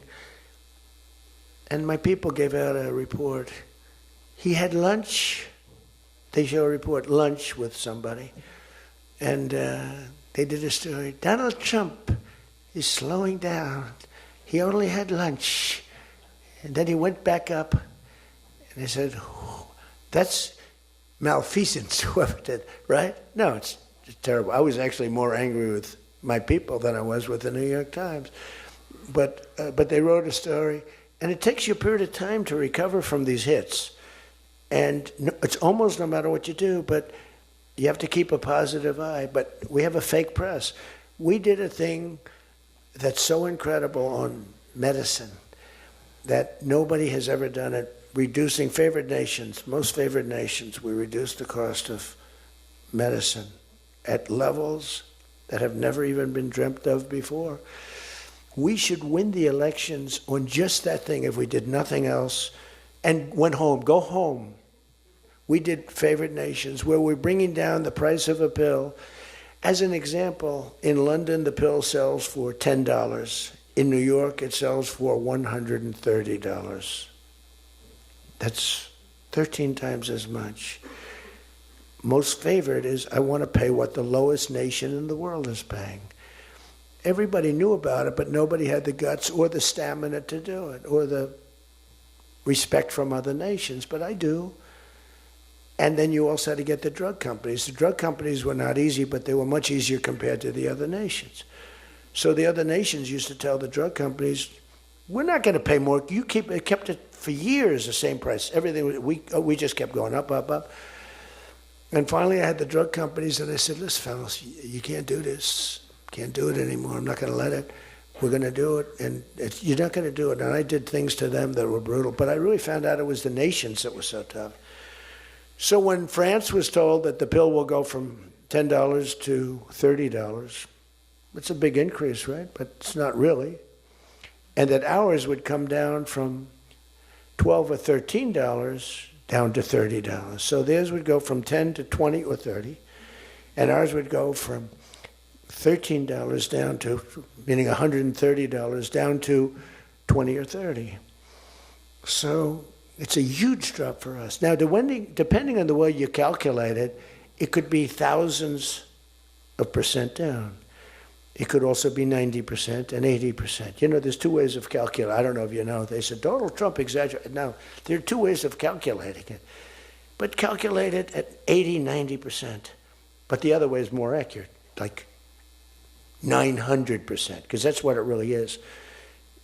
And my people gave out a report. He had lunch. They show a report, lunch with somebody. And they did a story. Donald Trump is slowing down. He only had lunch. And then he went back up. And they said, that's malfeasance, whoever did, right? No, it's terrible. I was actually more angry with my people than I was with the New York Times. But they wrote a story. And it takes you a period of time to recover from these hits. And it's almost no matter what you do, but you have to keep a positive eye. But we have a fake press. We did a thing that's so incredible on medicine that nobody has ever done it. Reducing favored nations, most favored nations, we reduced the cost of medicine at levels that have never even been dreamt of before. We should win the elections on just that thing if we did nothing else and went home, go home. We did favored nations where we're bringing down the price of a pill. As an example, in London, the pill sells for $10. In New York, it sells for $130. That's 13 times as much. Most favored is, I want to pay what the lowest nation in the world is paying. Everybody knew about it, but nobody had the guts or the stamina to do it, or the respect from other nations. But I do. And then you also had to get the drug companies. The drug companies were not easy, but they were much easier compared to the other nations. So the other nations used to tell the drug companies, we're not going to pay more. You kept it for years the same price. Everything, we just kept going up, up, up. And finally I had the drug companies and I said, listen, fellas, you can't do this. Can't do it anymore. I'm not going to let it. We're going to do it. And you're not going to do it. And I did things to them that were brutal. But I really found out it was the nations that were so tough. So when France was told that the pill will go from $10 to $30, it's a big increase, right? But it's not really. And that ours would come down from $12 or $13 down to $30. So theirs would go from 10 to 20 or 30, and ours would go from $13 down to, meaning $130, down to 20 or 30. So it's a huge drop for us. Now, depending on the way you calculate it, it could be thousands of percent down. It could also be 90% and 80%. You know, there's two ways of calculating. I don't know if you know. They said, Donald Trump exaggerated. No, there are two ways of calculating it. But calculate it at 80, 90%. But the other way is more accurate, like 900%, because that's what it really is.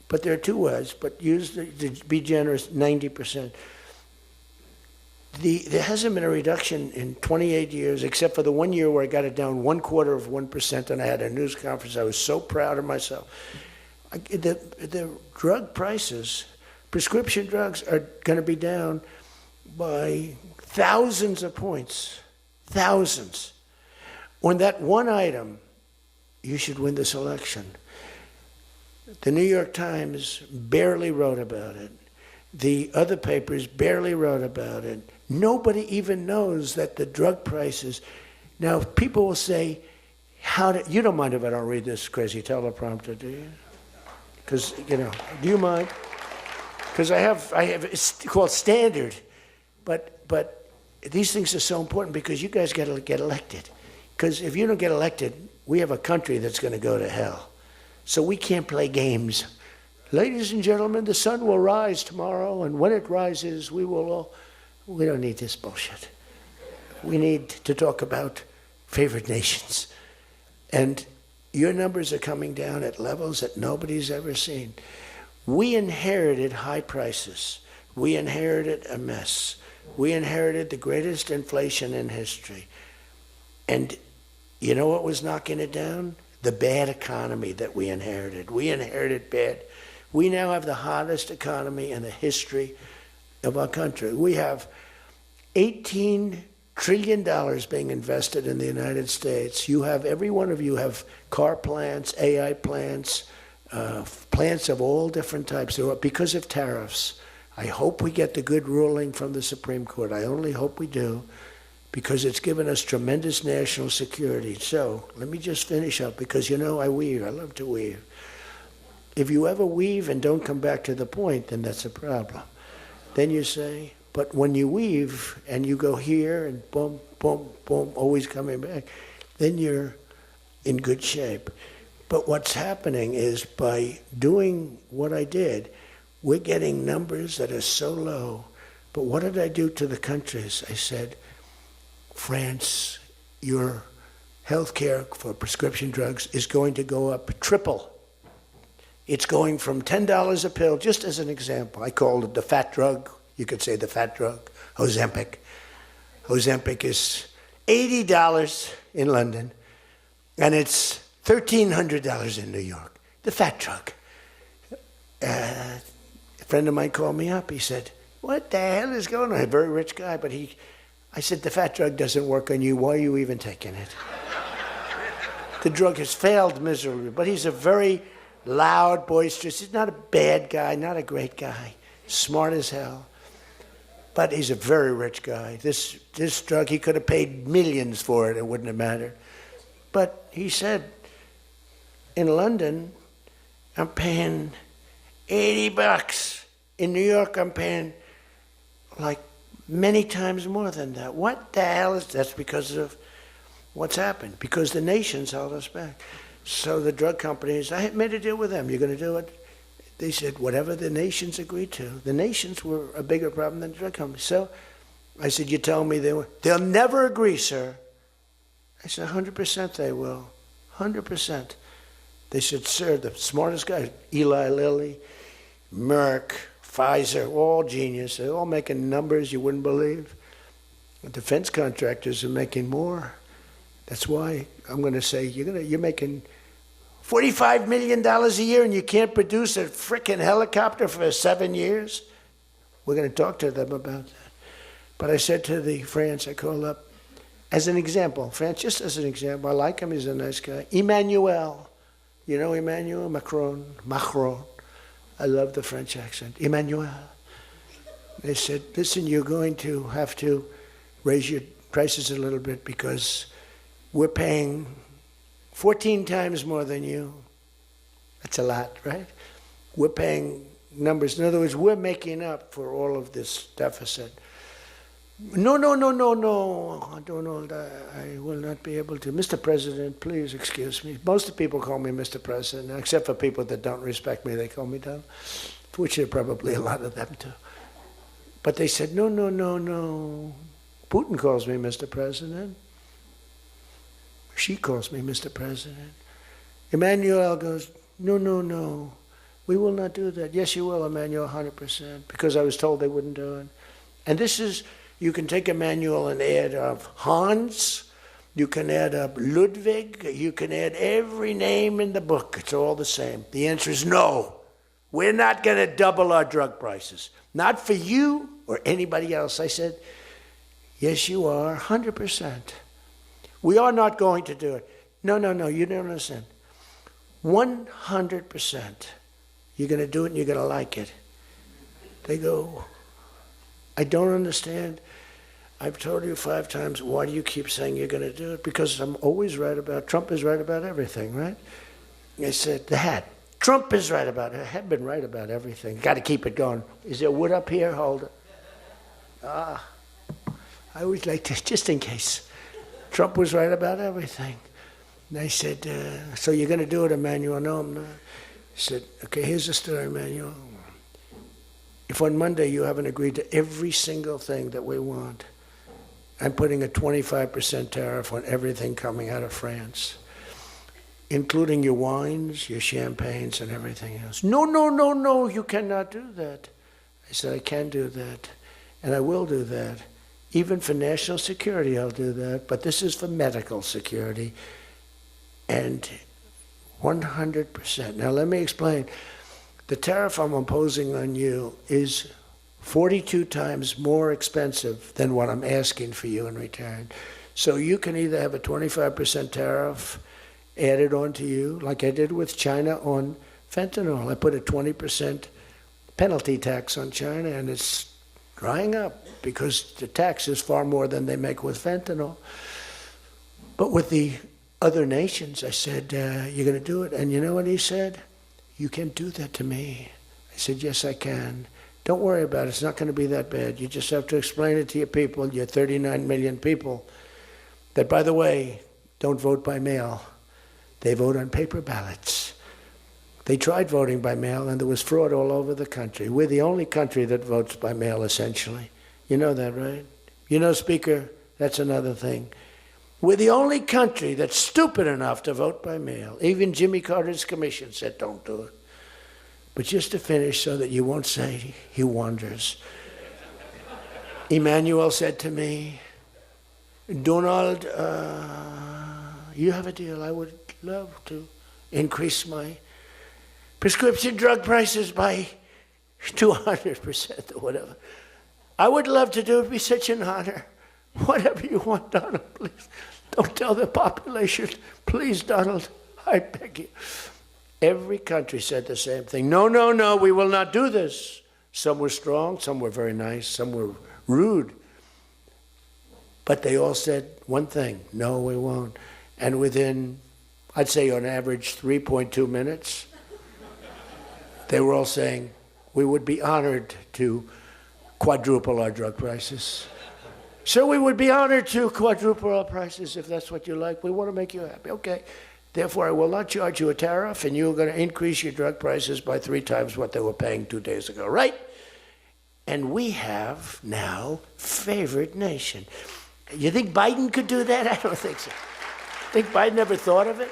But there are two ways, but use, to be generous, 90%. There hasn't been a reduction in 28 years, except for the 1 year where I got it down 1/4%, and I had a news conference. I was so proud of myself. The drug prices, prescription drugs, are going to be down by thousands of points, thousands. On that one item, you should win this election. The New York Times barely wrote about it. The other papers barely wrote about it. Nobody even knows that the drug prices. Now, people will say, you don't mind if I don't read this crazy teleprompter, do you? Because, do you mind? Because I have, it's called standard. But these things are so important because you guys got to get elected. Because if you don't get elected, we have a country that's going to go to hell. So we can't play games. Ladies and gentlemen, the sun will rise tomorrow, and when it rises, we don't need this bullshit. We need to talk about favored nations. And your numbers are coming down at levels that nobody's ever seen. We inherited high prices. We inherited a mess. We inherited the greatest inflation in history. And you know what was knocking it down? The bad economy that we inherited. We inherited bad. We now have the hottest economy in the history of our country. We have $18 trillion being invested in the United States. You have, every one of you have car plants, AI plants, plants of all different types. Because of tariffs. I hope we get the good ruling from the Supreme Court. I only hope we do, because it's given us tremendous national security. So let me just finish up, because I weave. I love to weave. If you ever weave and don't come back to the point, then that's a problem. Then you say, but when you weave and you go here and boom, boom, boom, always coming back, then you're in good shape. But what's happening is, by doing what I did, we're getting numbers that are so low. But what did I do to the countries? I said, France, your health care for prescription drugs is going to go up triple. It's going from $10 a pill, just as an example. I called it the fat drug. You could say the fat drug, Ozempic. Ozempic is $80 in London, and it's $1,300 in New York. The fat drug. A friend of mine called me up. He said, what the hell is going on? A very rich guy, but I said, the fat drug doesn't work on you. Why are you even taking it? The drug has failed miserably, but he's a very loud, boisterous. He's not a bad guy, not a great guy, smart as hell. But he's a very rich guy. This drug, he could have paid millions for it. It wouldn't have mattered. But he said, in London, I'm paying $80. In New York, I'm paying like many times more than that. What the hell is that's because of what's happened? Because the nations held us back. So the drug companies, I made a deal with them. You're going to do it? They said, whatever the nations agreed to. The nations were a bigger problem than the drug companies. So I said, you tell me they'll never agree, sir. I said, 100% they will. 100%. They said, sir, the smartest guys, Eli Lilly, Merck, Pfizer, all genius. They're all making numbers you wouldn't believe. The defense contractors are making more. That's why I'm going to say, you're making $45 million a year and you can't produce a frickin' helicopter for 7 years? We're going to talk to them about that. But I said to the France, I called up, as an example, France, just as an example, I like him, he's a nice guy. Emmanuel, you know Emmanuel Macron. I love the French accent. Emmanuel. They said, listen, you're going to have to raise your prices a little bit because we're paying 14 times more than you. That's a lot, right? We're paying numbers. In other words, we're making up for all of this deficit. No, Donald, I will not be able to. Mr. President, please excuse me. Most of the people call me Mr. President, except for people that don't respect me, they call me Donald, which are probably a lot of them too. But they said, no. Putin calls me Mr. President. She calls me Mr. President. Emmanuel goes, no. We will not do that. Yes, you will, Emmanuel, 100%, because I was told they wouldn't do it. And this is, you can take Emmanuel and add up Hans, you can add up Ludwig, you can add every name in the book. It's all the same. The answer is no. We're not going to double our drug prices. Not for you or anybody else. I said, yes, you are, 100%. We are not going to do it. No, you don't understand. 100%. You're going to do it and you're going to like it. They go, I don't understand. I've told you 5 times, why do you keep saying you're going to do it? Because I'm always right about, Trump is right about everything, right? I said, the hat. Trump is right about it. I have been right about everything. Got to keep it going. Is there wood up here? Hold it. I always like to, just in case. Trump was right about everything. And I said, so you're going to do it, Emmanuel? No, I'm not. He said, okay, here's the story, Emmanuel. If on Monday you haven't agreed to every single thing that we want, I'm putting a 25% tariff on everything coming out of France, including your wines, your champagnes, and everything else. No, you cannot do that. I said, I can do that, and I will do that. Even for national security, I'll do that, but this is for medical security, and 100%. Now, let me explain. The tariff I'm imposing on you is 42 times more expensive than what I'm asking for you in return. So you can either have a 25% tariff added onto you, like I did with China on fentanyl. I put a 20% penalty tax on China, and it's drying up because the tax is far more than they make with fentanyl. But with the other nations, I said, you're going to do it. And you know what he said? You can't do that to me. I said, yes, I can. Don't worry about it. It's not going to be that bad. You just have to explain it to your people, your 39 million people, that, by the way, don't vote by mail. They vote on paper ballots. They tried voting by mail, and there was fraud all over the country. We're the only country that votes by mail, essentially. You know that, right? You know, Speaker, that's another thing. We're the only country that's stupid enough to vote by mail. Even Jimmy Carter's commission said, don't do it. But just to finish so that you won't say he wanders. Emmanuel said to me, Donald, you have a deal. I would love to increase my prescription drug prices by 200% or whatever. I would love to do it. It'd be such an honor. Whatever you want, Donald, please. Don't tell the population. Please, Donald, I beg you. Every country said the same thing. No, we will not do this. Some were strong, some were very nice, some were rude. But they all said one thing, no, we won't. And within, I'd say on average, 3.2 minutes, they were all saying, we would be honored to quadruple our drug prices. So we would be honored to quadruple our prices if that's what you like. We want to make you happy. Okay. Therefore, I will not charge you a tariff, and you're going to increase your drug prices by 3 times what they were paying 2 days ago, right? And we have now favored nation. You think Biden could do that? I don't think so. Think Biden ever thought of it?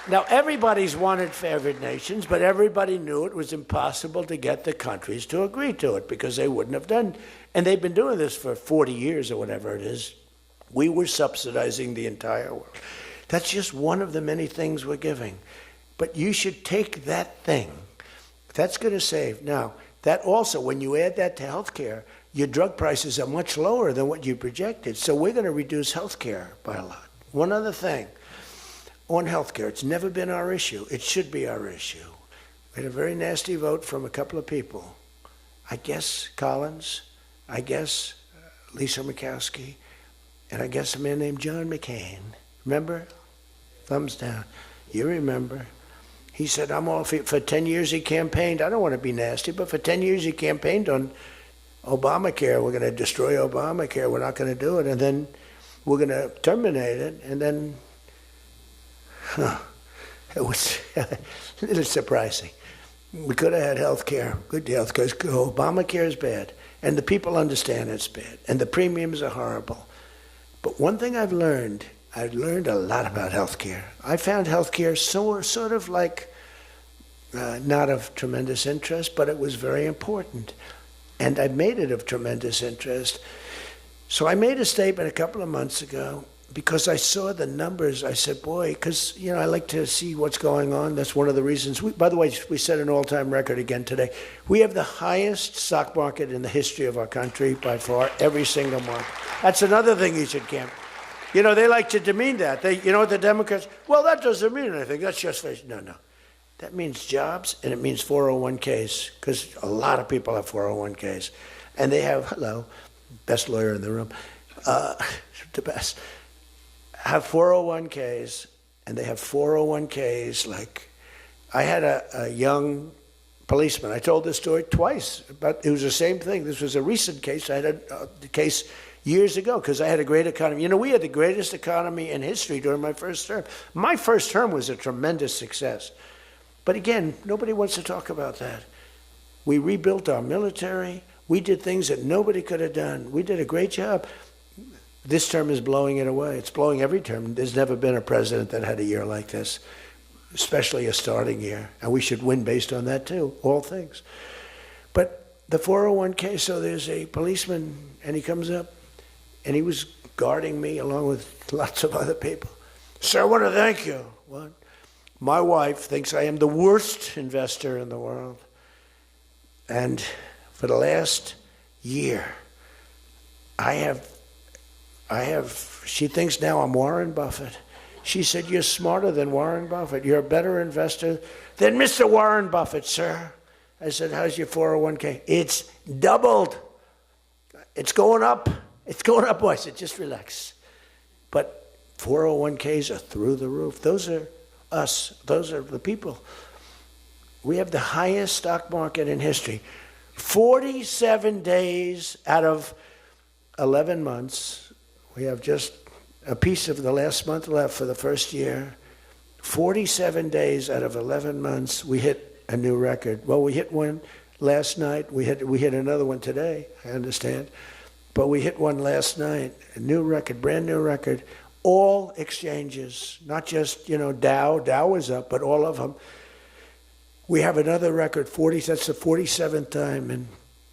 Now, everybody's wanted favored nations, but everybody knew it was impossible to get the countries to agree to it because they wouldn't have done. And they've been doing this for 40 years or whatever it is. We were subsidizing the entire world. That's just one of the many things we're giving. But you should take that thing. That's going to save. Now, that also, when you add that to health care, your drug prices are much lower than what you projected. So we're going to reduce health care by a lot. One other thing. On health care, it's never been our issue. It should be our issue. We had a very nasty vote from a couple of people. I guess Collins, I guess Lisa Murkowski, and I guess a man named John McCain. Remember? Thumbs down. You remember. He said, I'm all for 10 years he campaigned. I don't want to be nasty, but for 10 years he campaigned on Obamacare. We're going to destroy Obamacare. We're not going to do it. And then we're going to terminate it. And then, it was a little surprising. We could have had health care, good health care. Obamacare is bad. And the people understand it's bad. And the premiums are horrible. But one thing I've learned a lot about health care. I found health care sort of like not of tremendous interest, but it was very important. And I made it of tremendous interest. So I made a statement a couple of months ago because I saw the numbers. I said, boy, because, I like to see what's going on. That's one of the reasons. By the way, we set an all-time record again today. We have the highest stock market in the history of our country by far, every single month. That's another thing you should camp. They like to demean that. The Democrats, well, that doesn't mean anything. That's just, no. That means jobs, and it means 401ks, because a lot of people have 401ks. And they have, best lawyer in the room, the best, have 401ks, and they have 401ks like, I had a young policeman. I told this story twice, but it was the same thing. This was a recent case. I had a case years ago because I had a great economy. We had the greatest economy in history during my first term. My first term was a tremendous success. But again, nobody wants to talk about that. We rebuilt our military. We did things that nobody could have done. We did a great job. This term is blowing it away. It's blowing every term. There's never been a president that had a year like this, especially a starting year. And we should win based on that too, all things. But the 401k, so there's a policeman, and he comes up, and he was guarding me along with lots of other people. Sir, I want to thank you. What? My wife thinks I am the worst investor in the world. And for the last year, she thinks now I'm Warren Buffett. She said, you're smarter than Warren Buffett. You're a better investor than Mr. Warren Buffett, sir. I said, how's your 401k? It's doubled. It's going up. It's going up. I said, just relax. But 401ks are through the roof. Those are us. Those are the people. We have the highest stock market in history. 47 days out of 11 months. We have just a piece of the last month left for the first year. 47 days out of 11 months, we hit a new record. Well, we hit one last night. We hit another one today, I understand. But we hit one last night, a new record, brand new record. All exchanges, not just, Dow. Dow was up, but all of them. We have another record, that's the 47th time in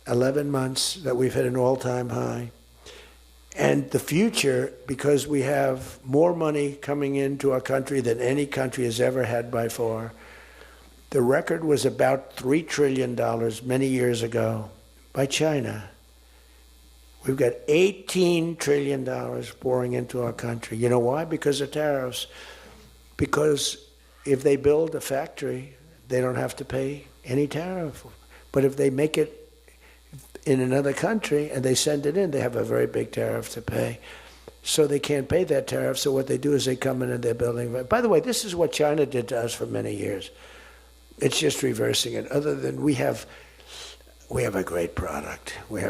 11 months that we've hit an all-time high. And the future, because we have more money coming into our country than any country has ever had by far. The record was about $3 trillion many years ago by China. We've got $18 trillion pouring into our country. You know why? Because of tariffs. Because if they build a factory, they don't have to pay any tariff. But if they make it in another country and they send it in, they have a very big tariff to pay. So they can't pay that tariff. So what they do is they come in and they're building. By the way, this is what China did to us for many years. It's just reversing it. Other than we have a great product. We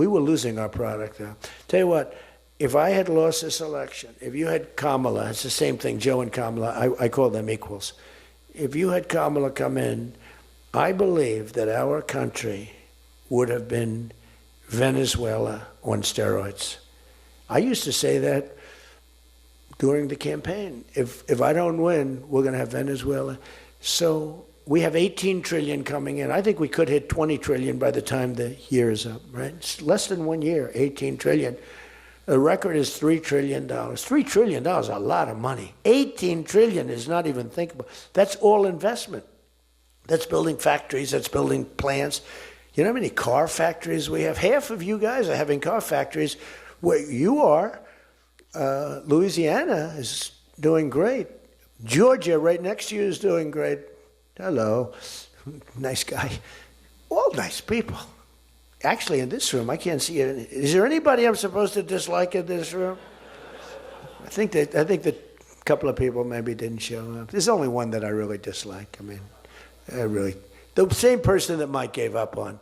were losing our product now. Tell you what, if I had lost this election, if you had Kamala, it's the same thing, Joe and Kamala, I call them equals. If you had Kamala come in, I believe that our country would have been Venezuela on steroids. I used to say that during the campaign. If I don't win, we're going to have Venezuela. So we have 18 trillion coming in. I think we could hit 20 trillion by the time the year is up, right? It's less than 1 year, 18 trillion. The record is $3 trillion. $3 trillion is a lot of money. 18 trillion is not even thinkable. That's all investment. That's building factories, that's building plants. You know how many car factories we have? Half of you guys are having car factories where you are. Louisiana is doing great. Georgia, right next to you, is doing great. Hello. Nice guy. All nice people. Actually, in this room, I can't see it. Is there anybody I'm supposed to dislike in this room? I think that a couple of people maybe didn't show up. There's only one that I really dislike. I mean, the same person that Mike gave up on,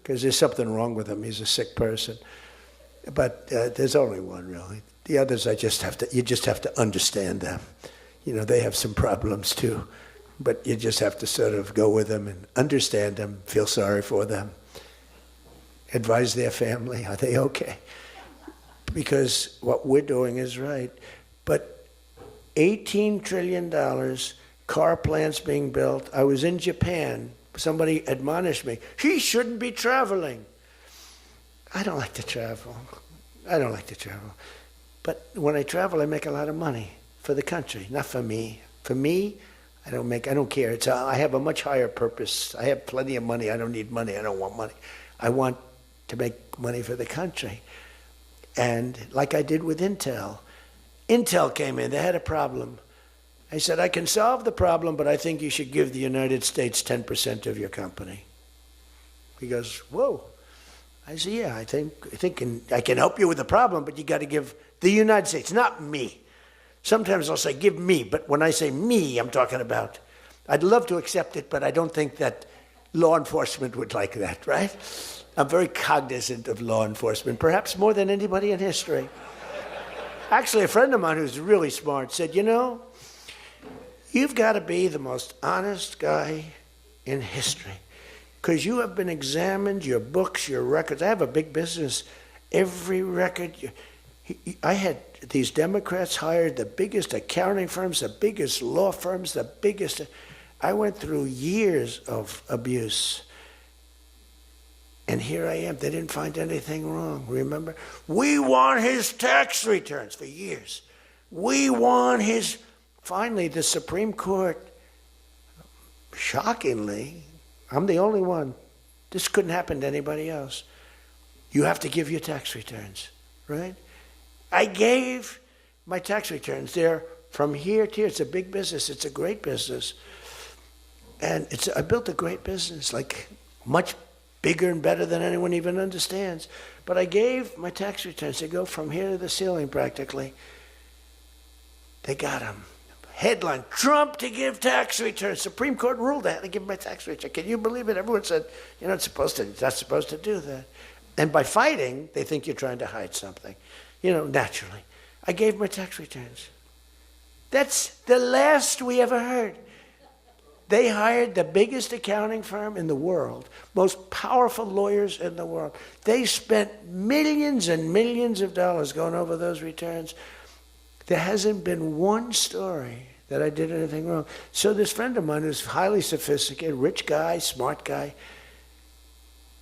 because there's something wrong with him. He's a sick person. But there's only one, really. The others, you just have to understand them. You know, they have some problems too. But you just have to sort of go with them and understand them, feel sorry for them, advise their family, are they okay? Because what we're doing is right. But $18 trillion, car plants being built. I was in Japan. Somebody admonished me, he shouldn't be traveling. I don't like to travel. But when I travel, I make a lot of money for the country, not for me. For me, I don't care. I have a much higher purpose. I have plenty of money. I don't need money. I don't want money. I want to make money for the country. And like I did with Intel. Intel came in. They had a problem. I said, I can solve the problem, but I think you should give the United States 10% of your company. He goes, whoa. I said, yeah, I think I can help you with the problem, but you got to give the United States, not me. Sometimes I'll say, give me, but when I say me, I'm talking about, I'd love to accept it, but I don't think that law enforcement would like that, right? I'm very cognizant of law enforcement, perhaps more than anybody in history. Actually, a friend of mine who's really smart said, you know, you've got to be the most honest guy in history because you have been examined, your books, your records. I have a big business. Every record, I had these Democrats hired the biggest accounting firms, the biggest law firms, the biggest. I went through years of abuse. And here I am. They didn't find anything wrong, remember? We want his tax returns for years. We want his... Finally, the Supreme Court, shockingly, I'm the only one. This couldn't happen to anybody else. You have to give your tax returns, right? I gave my tax returns. They're from here to here. It's a big business. It's a great business. And I built a great business, like much bigger and better than anyone even understands. But I gave my tax returns. They go from here to the ceiling practically. They got them. Headline, Trump to give tax returns. Supreme Court ruled I had to give my tax return. Can you believe it? Everyone said, you're not supposed to do that. And by fighting, they think you're trying to hide something. You know, naturally. I gave my tax returns. That's the last we ever heard. They hired the biggest accounting firm in the world, most powerful lawyers in the world. They spent millions and millions of dollars going over those returns. There hasn't been one story that I did anything wrong. So this friend of mine who's highly sophisticated, rich guy, smart guy,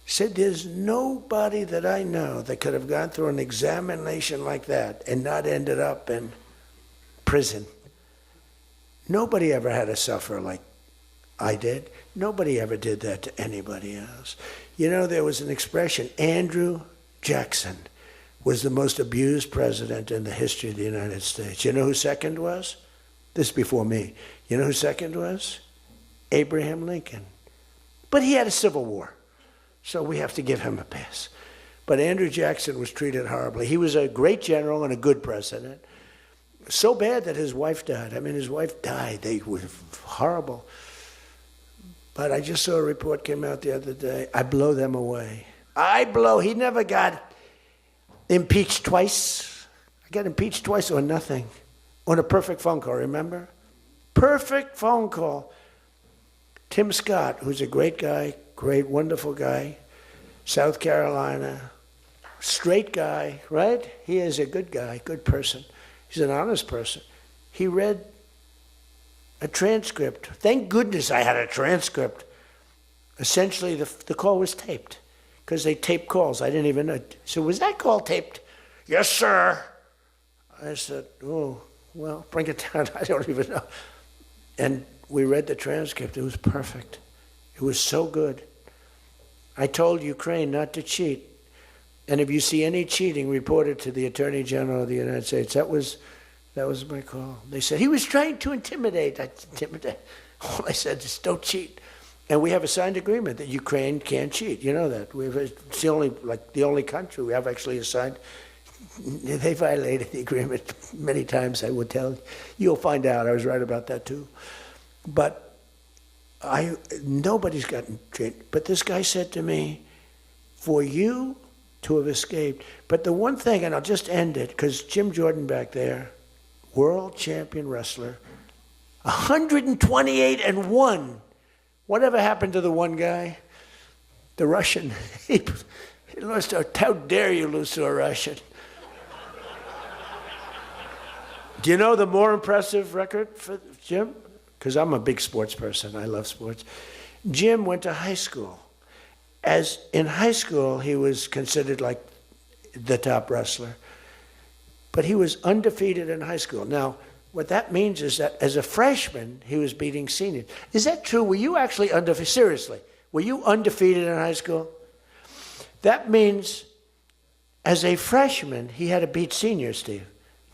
said there's nobody that I know that could have gone through an examination like that and not ended up in prison. Nobody ever had to suffer like I did. Nobody ever did that to anybody else. You know, there was an expression, Andrew Jackson was the most abused president in the history of the United States. You know who second was? This is before me. You know who second was? Abraham Lincoln. But he had a civil war, so we have to give him a pass. But Andrew Jackson was treated horribly. He was a great general and a good president. So bad that his wife died. I mean, his wife died. They were horrible. But I just saw a report came out the other day. I blow them away. He never got impeached twice. I got impeached twice or nothing. On a perfect phone call, remember? Perfect phone call. Tim Scott, who's a great guy, great, wonderful guy, South Carolina, straight guy, right? He is a good guy, good person. He's an honest person. He read a transcript. Thank goodness I had a transcript. Essentially, the call was taped because they tape calls. I didn't even know. So was that call taped? Yes, sir. I said, oh, well, bring it down. I don't even know. And we read the transcript. It was perfect. It was so good. I told Ukraine not to cheat. And if you see any cheating, report it to the Attorney General of the United States. That was my call. They said, he was trying to intimidate. All I said is, don't cheat. And we have a signed agreement that Ukraine can't cheat. You know that. It's the only country we have actually signed. They violated the agreement many times, I would tell you. You'll find out. I was right about that too. But nobody's gotten treated. But this guy said to me, for you to have escaped. But the one thing, and I'll just end it, because Jim Jordan back there, world champion wrestler, 128-1. Whatever happened to the one guy? The Russian. He lost to, how dare you lose to a Russian? Do you know the more impressive record for Jim? Because I'm a big sports person. I love sports. Jim went to high school. As in high school, he was considered like the top wrestler. But he was undefeated in high school. Now, what that means is that as a freshman, he was beating seniors. Is that true? Were you actually undefeated? Seriously, were you undefeated in high school? That means as a freshman, he had to beat seniors, Steve.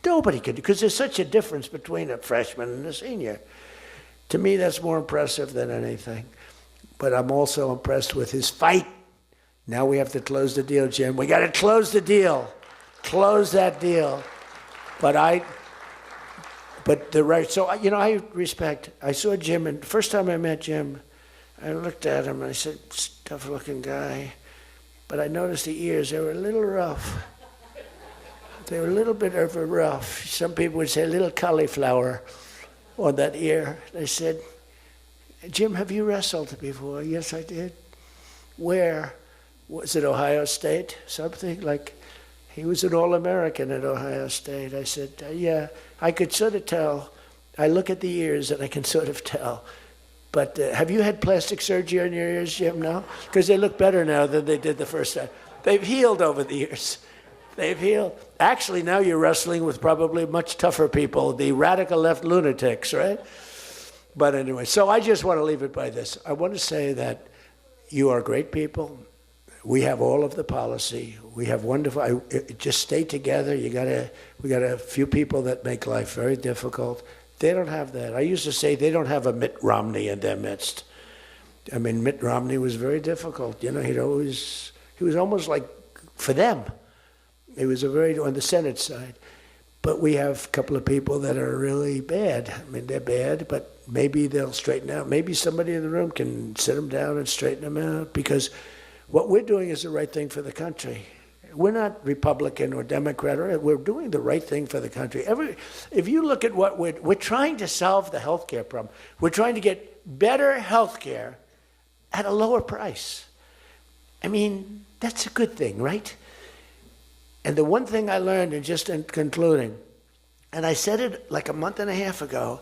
Nobody could, because there's such a difference between a freshman and a senior. To me, that's more impressive than anything. But I'm also impressed with his fight. Now we have to close the deal, Jim. We got to close the deal. Close that deal. I saw Jim, and the first time I met Jim, I looked at him and I said, tough looking guy. But I noticed the ears, they were a little rough. They were a little bit of a rough. Some people would say a little cauliflower on that ear. They said, Jim, have you wrestled before? Yes, I did. Where? Was it Ohio State? Something like, he was an All-American at Ohio State. I said, yeah, I could sort of tell. I look at the ears and I can sort of tell. But have you had plastic surgery on your ears, Jim, now? Because they look better now than they did the first time. They've healed over the years. They've healed. Actually, now you're wrestling with probably much tougher people, the radical left lunatics, right? But anyway, so I just want to leave it by this. I want to say that you are great people. We have all of the policy. We have wonderful. Just stay together. We got a few people that make life very difficult. They don't have that. I used to say they don't have a Mitt Romney in their midst. I mean, Mitt Romney was very difficult. You know, he was almost like for them. He was on the Senate side. But we have a couple of people that are really bad. I mean, they're bad, but maybe they'll straighten out. Maybe somebody in the room can sit them down and straighten them out, because what we're doing is the right thing for the country. We're not Republican or Democrat. We're doing the right thing for the country. If you look at what we're trying to solve the health care problem. We're trying to get better health care at a lower price. I mean, that's a good thing, right? And the one thing I learned, and just in concluding, and I said it like a month and a half ago,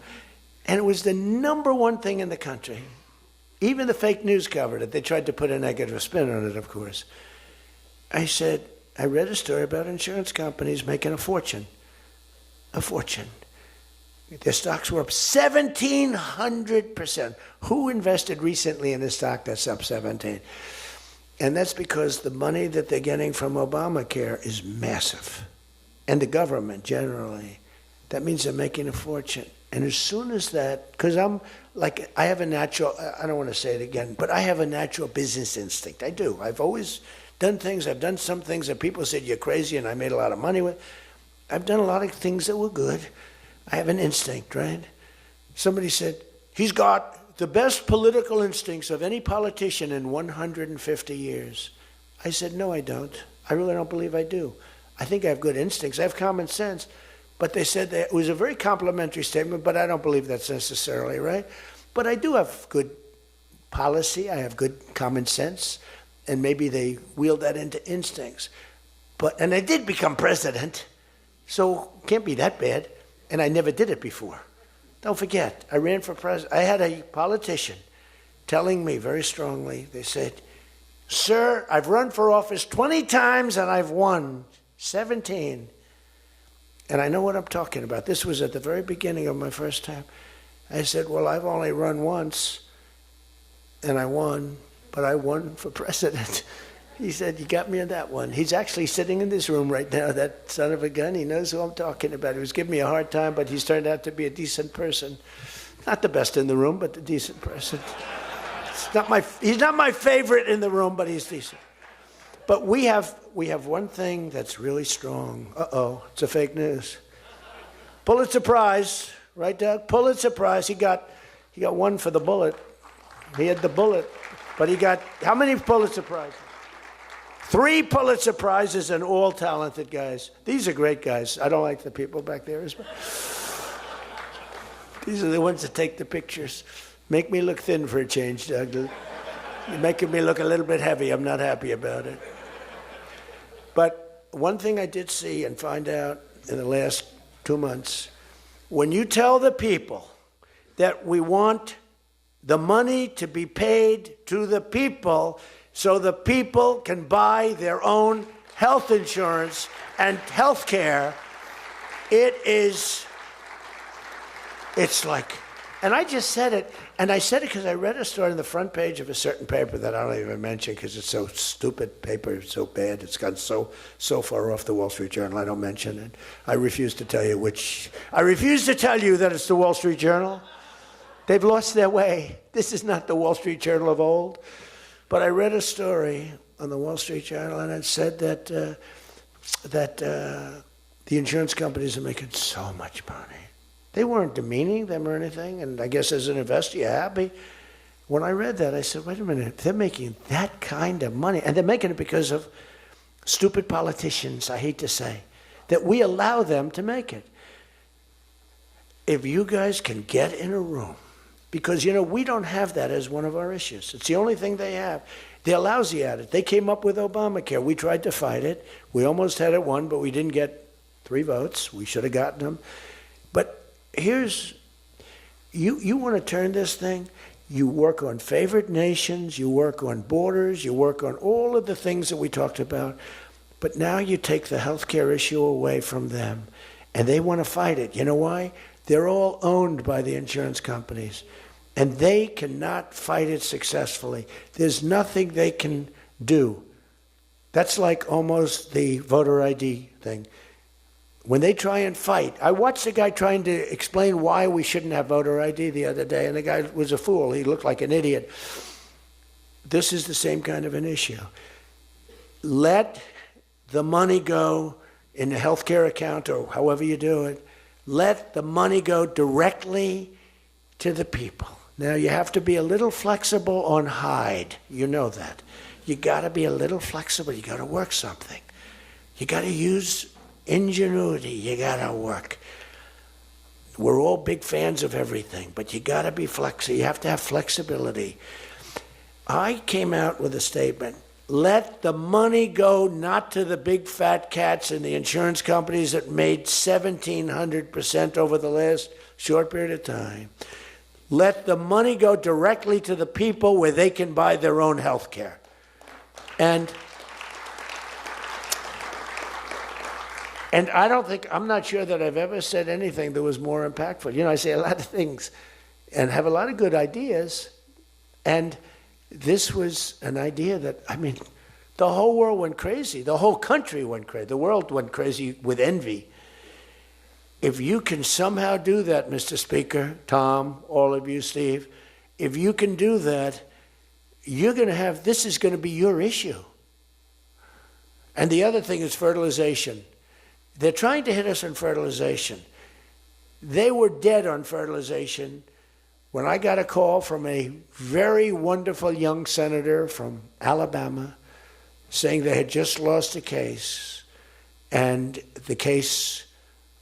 and it was the number one thing in the country. Even the fake news covered it. They tried to put a negative spin on it, of course. I said, I read a story about insurance companies making a fortune. A fortune. Their stocks were up 1,700%. Who invested recently in a stock that's up 17? And that's because the money that they're getting from Obamacare is massive. And the government generally. That means they're making a fortune. And as soon as that, because I have a natural, I don't want to say it again, but I have a natural business instinct. I do. I've always done things. I've done some things that people said you're crazy and I made a lot of money with. I've done a lot of things that were good. I have an instinct, right? Somebody said, he's got the best political instincts of any politician in 150 years. I said, no, I don't. I really don't believe I do. I think I have good instincts. I have common sense. But they said that it was a very complimentary statement, but I don't believe that's necessarily right. But I do have good policy. I have good common sense. And maybe they wheeled that into instincts. And I did become president, so can't be that bad. And I never did it before. Don't forget, I ran for president. I had a politician telling me very strongly, they said, sir, I've run for office 20 times and I've won 17. And I know what I'm talking about. This was at the very beginning of my first time. I said, well, I've only run once and I won, but I won for president. He said, you got me on that one. He's actually sitting in this room right now, that son of a gun. He knows who I'm talking about. He was giving me a hard time, but he's turned out to be a decent person. Not the best in the room, but a decent person. He's not my favorite in the room, but he's decent. But we have one thing that's really strong. Uh-oh, it's a fake news. Pulitzer Prize, right, Doug? Pulitzer Prize. He got one for the bullet. He had the bullet, but he got how many Pulitzer Prizes? 3 Pulitzer Prizes, and all talented guys. These are great guys. I don't like the people back there as well. These are the ones that take the pictures. Make me look thin for a change, Doug. You're making me look a little bit heavy. I'm not happy about it. But one thing I did see and find out in the last 2 months, when you tell the people that we want the money to be paid to the people so the people can buy their own health insurance and health care, it's like, and I just said it, and I said it because I read a story on the front page of a certain paper that I don't even mention because it's so stupid paper, it's so bad, it's gone so far off the Wall Street Journal, I don't mention it. I refuse to tell you that it's the Wall Street Journal. They've lost their way. This is not the Wall Street Journal of old. But I read a story on the Wall Street Journal, and it said that the insurance companies are making so much money. They weren't demeaning them or anything, and I guess as an investor, you're happy. When I read that, I said, wait a minute, they're making that kind of money, and they're making it because of stupid politicians, I hate to say, that we allow them to make it. If you guys can get in a room, because, we don't have that as one of our issues. It's the only thing they have. They're lousy at it. They came up with Obamacare. We tried to fight it. We almost had it won, but we didn't get 3 votes. We should have gotten them. But here's, you want to turn this thing, you work on favored nations, you work on borders, you work on all of the things that we talked about, but now you take the healthcare issue away from them, and they want to fight it. You know why? They're all owned by the insurance companies, and they cannot fight it successfully. There's nothing they can do. That's like almost the voter ID thing. When they try and fight, I watched a guy trying to explain why we shouldn't have voter ID the other day, and the guy was a fool. He looked like an idiot. This is the same kind of an issue. Let the money go in the healthcare account or however you do it. Let the money go directly to the people. Now, you have to be a little flexible on Hyde. You know that. You got to be a little flexible. You got to work something. You got to use ingenuity. You got to work. We're all big fans of everything, but you got to be flexible. You have to have flexibility. I came out with a statement. Let the money go not to the big fat cats and the insurance companies that made 1,700% over the last short period of time. Let the money go directly to the people where they can buy their own health care. And I'm not sure that I've ever said anything that was more impactful. I say a lot of things and have a lot of good ideas. And this was an idea that, the whole world went crazy. The whole country went crazy. The world went crazy with envy. If you can somehow do that, Mr. Speaker, Tom, all of you, Steve, if you can do that, this is going to be your issue. And the other thing is fertilization. They're trying to hit us on fertilization. They were dead on fertilization when I got a call from a very wonderful young senator from Alabama saying they had just lost a case, and the case,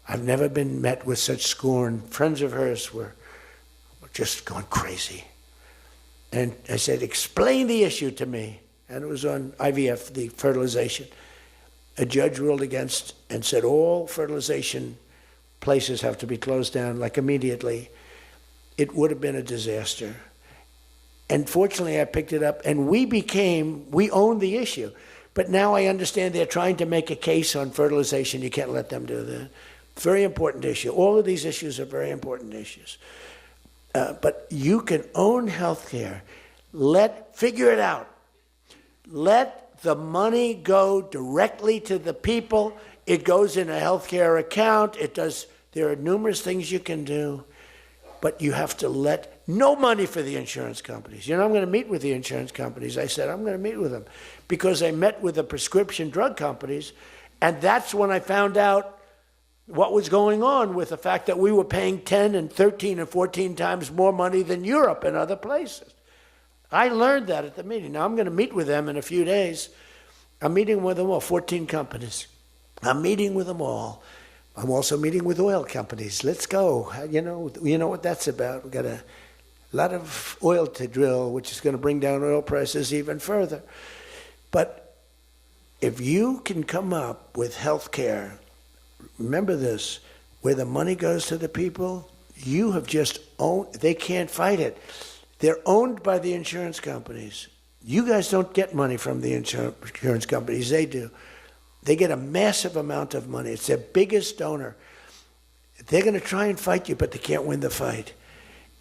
I've never been met with such scorn. Friends of hers were just going crazy. And I said, explain the issue to me. And it was on IVF, the fertilization. a judge ruled against and said all fertilization places have to be closed down, like immediately, it would have been a disaster. And fortunately, I picked it up, and we owned the issue. But now I understand they're trying to make a case on fertilization. You can't let them do that. Very important issue. All of these issues are very important issues. But you can own healthcare. Figure it out. Let the money go directly to the people. It goes in a healthcare account. There are numerous things you can do. But you have to no money for the insurance companies. I'm going to meet with the insurance companies. I said, I'm going to meet with them. Because I met with the prescription drug companies, and that's when I found out what was going on with the fact that we were paying 10 and 13 and 14 times more money than Europe and other places. I learned that at the meeting. Now I'm going to meet with them in a few days. I'm meeting with them all, 14 companies. I'm meeting with them all. I'm also meeting with oil companies. Let's go. You know what that's about. We've got a lot of oil to drill, which is going to bring down oil prices even further. But if you can come up with health care, remember this, where the money goes to the people, you have just owned, they can't fight it. They're owned by the insurance companies. You guys don't get money from the insurance companies, they do. They get a massive amount of money. It's their biggest donor. They're going to try and fight you, but they can't win the fight.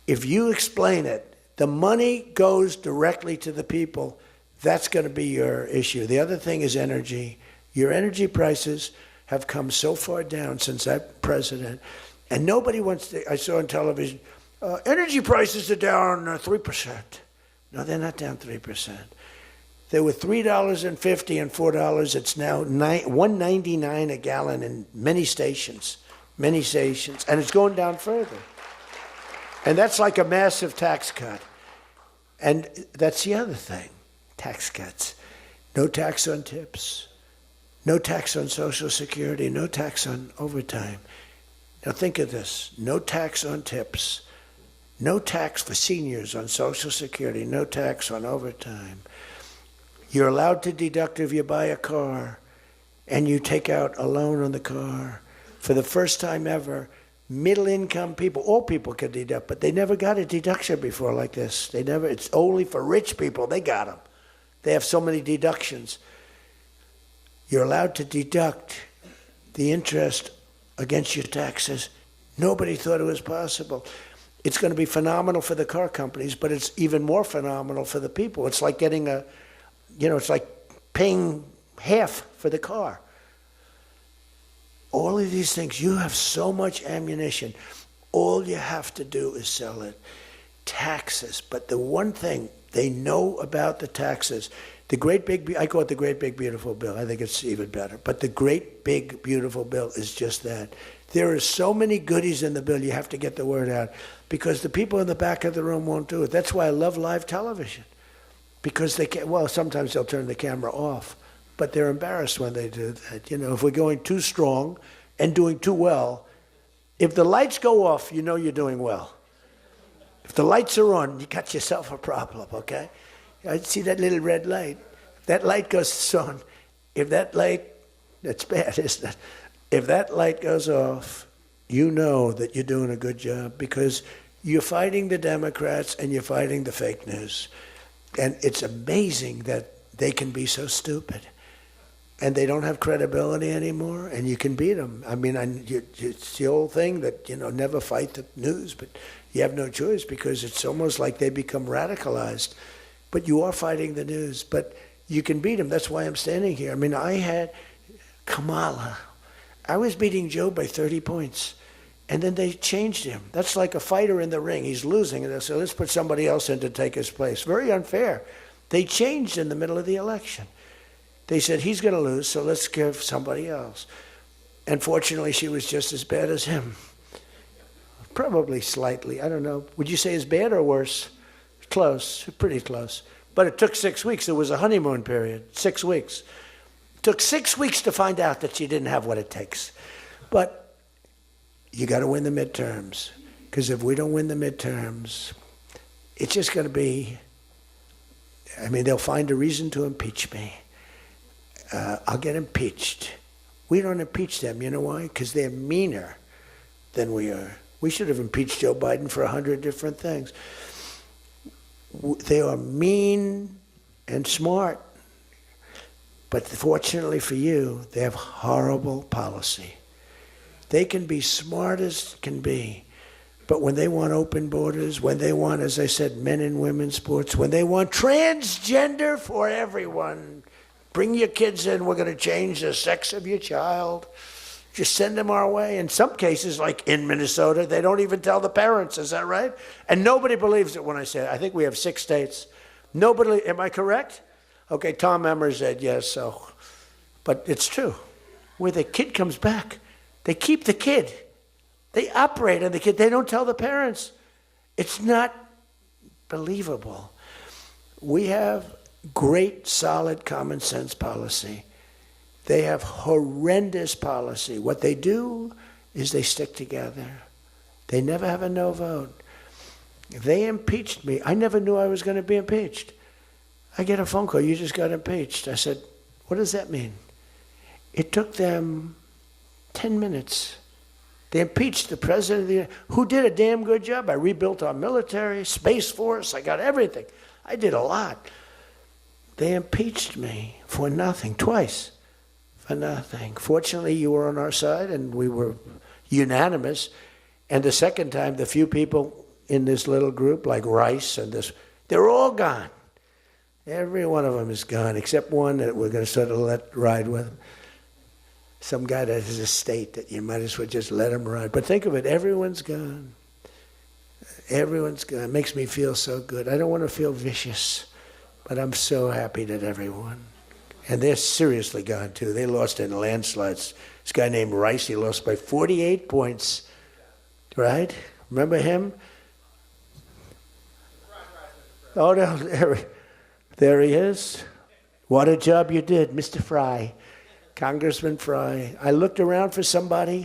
If you explain it, the money goes directly to the people. That's going to be your issue. The other thing is energy. Your energy prices have come so far down since I'm president, and nobody wants to. I saw on television, energy prices are down 3%. No, they're not down 3%. They were $3.50 and $4. It's now $1.99 a gallon in many stations, and it's going down further. And that's like a massive tax cut. And that's the other thing, tax cuts. No tax on tips, no tax on Social Security, no tax on overtime. Now think of this, no tax on tips, no tax for seniors on Social Security, no tax on overtime. You're allowed to deduct if you buy a car and you take out a loan on the car. For the first time ever, middle-income people, all people can deduct, but they never got a deduction before like this. It's only for rich people, they got them. They have so many deductions. You're allowed to deduct the interest against your taxes. Nobody thought it was possible. It's going to be phenomenal for the car companies, but it's even more phenomenal for the people. It's like getting it's like paying half for the car. All of these things, you have so much ammunition. All you have to do is sell it. Taxes. But the one thing they know about the taxes, I call it the great big beautiful bill. I think it's even better. But the great big beautiful bill is just that. There are so many goodies in the bill, you have to get the word out. Because the people in the back of the room won't do it. That's why I love live television. Because they can't, sometimes they'll turn the camera off. But they're embarrassed when they do that. If we're going too strong and doing too well, if the lights go off, you're doing well. If the lights are on, you got yourself a problem, okay? I see that little red light. That light goes on. If that light, that's bad, isn't it? If that light goes off, you know that you're doing a good job because you're fighting the Democrats and you're fighting the fake news. And it's amazing that they can be so stupid. And they don't have credibility anymore, and you can beat them. I mean, it's the old thing that, never fight the news, but you have no choice because it's almost like they become radicalized. But you are fighting the news, but you can beat them. That's why I'm standing here. I mean, I had Kamala. I was beating Joe by 30 points, and then they changed him. That's like a fighter in the ring. He's losing, and they said, let's put somebody else in to take his place. Very unfair. They changed in the middle of the election. They said, he's going to lose, so let's give somebody else. And fortunately, she was just as bad as him. Probably slightly. I don't know. Would you say as bad or worse? Close. Pretty close. But it took 6 weeks. There was a honeymoon period. 6 weeks. It took 6 weeks to find out that she didn't have what it takes. But you got to win the midterms. Because if we don't win the midterms, it's just going to be, they'll find a reason to impeach me. I'll get impeached. We don't impeach them. You know why? Because they're meaner than we are. We should have impeached Joe Biden for 100 different things. They are mean and smart. But fortunately for you, they have horrible policy. They can be smart as can be. But when they want open borders, when they want, as I said, men and women's sports, when they want transgender for everyone, bring your kids in, we're going to change the sex of your child. Just send them our way. In some cases, like in Minnesota, they don't even tell the parents. Is that right? And nobody believes it when I say it. I think we have 6 states. Nobody, am I correct? Okay, Tom Emmer said yes, so. But it's true. Where the kid comes back, they keep the kid. They operate on the kid. They don't tell the parents. It's not believable. We have great, solid, common sense policy. They have horrendous policy. What they do is they stick together. They never have a no vote. They impeached me. I never knew I was going to be impeached. I get a phone call, you just got impeached. I said, what does that mean? It took them 10 minutes. They impeached the president of the, who did a damn good job. I rebuilt our military, Space Force, I got everything. I did a lot. They impeached me for nothing, twice, for nothing. Fortunately, you were on our side, and we were unanimous. And the second time, the few people in this little group, like Rice and this, they're all gone. Every one of them is gone, except one that we're going to sort of let ride with. Some guy that has a state that you might as well just let him ride. But think of it, everyone's gone. Everyone's gone. It makes me feel so good. I don't want to feel vicious, but I'm so happy that everyone. And they're seriously gone, too. They lost in landslides. This guy named Rice, he lost by 48 points, right? Remember him? Oh, no, there he is. What a job you did, Mr. Fry, Congressman Fry. I looked around for somebody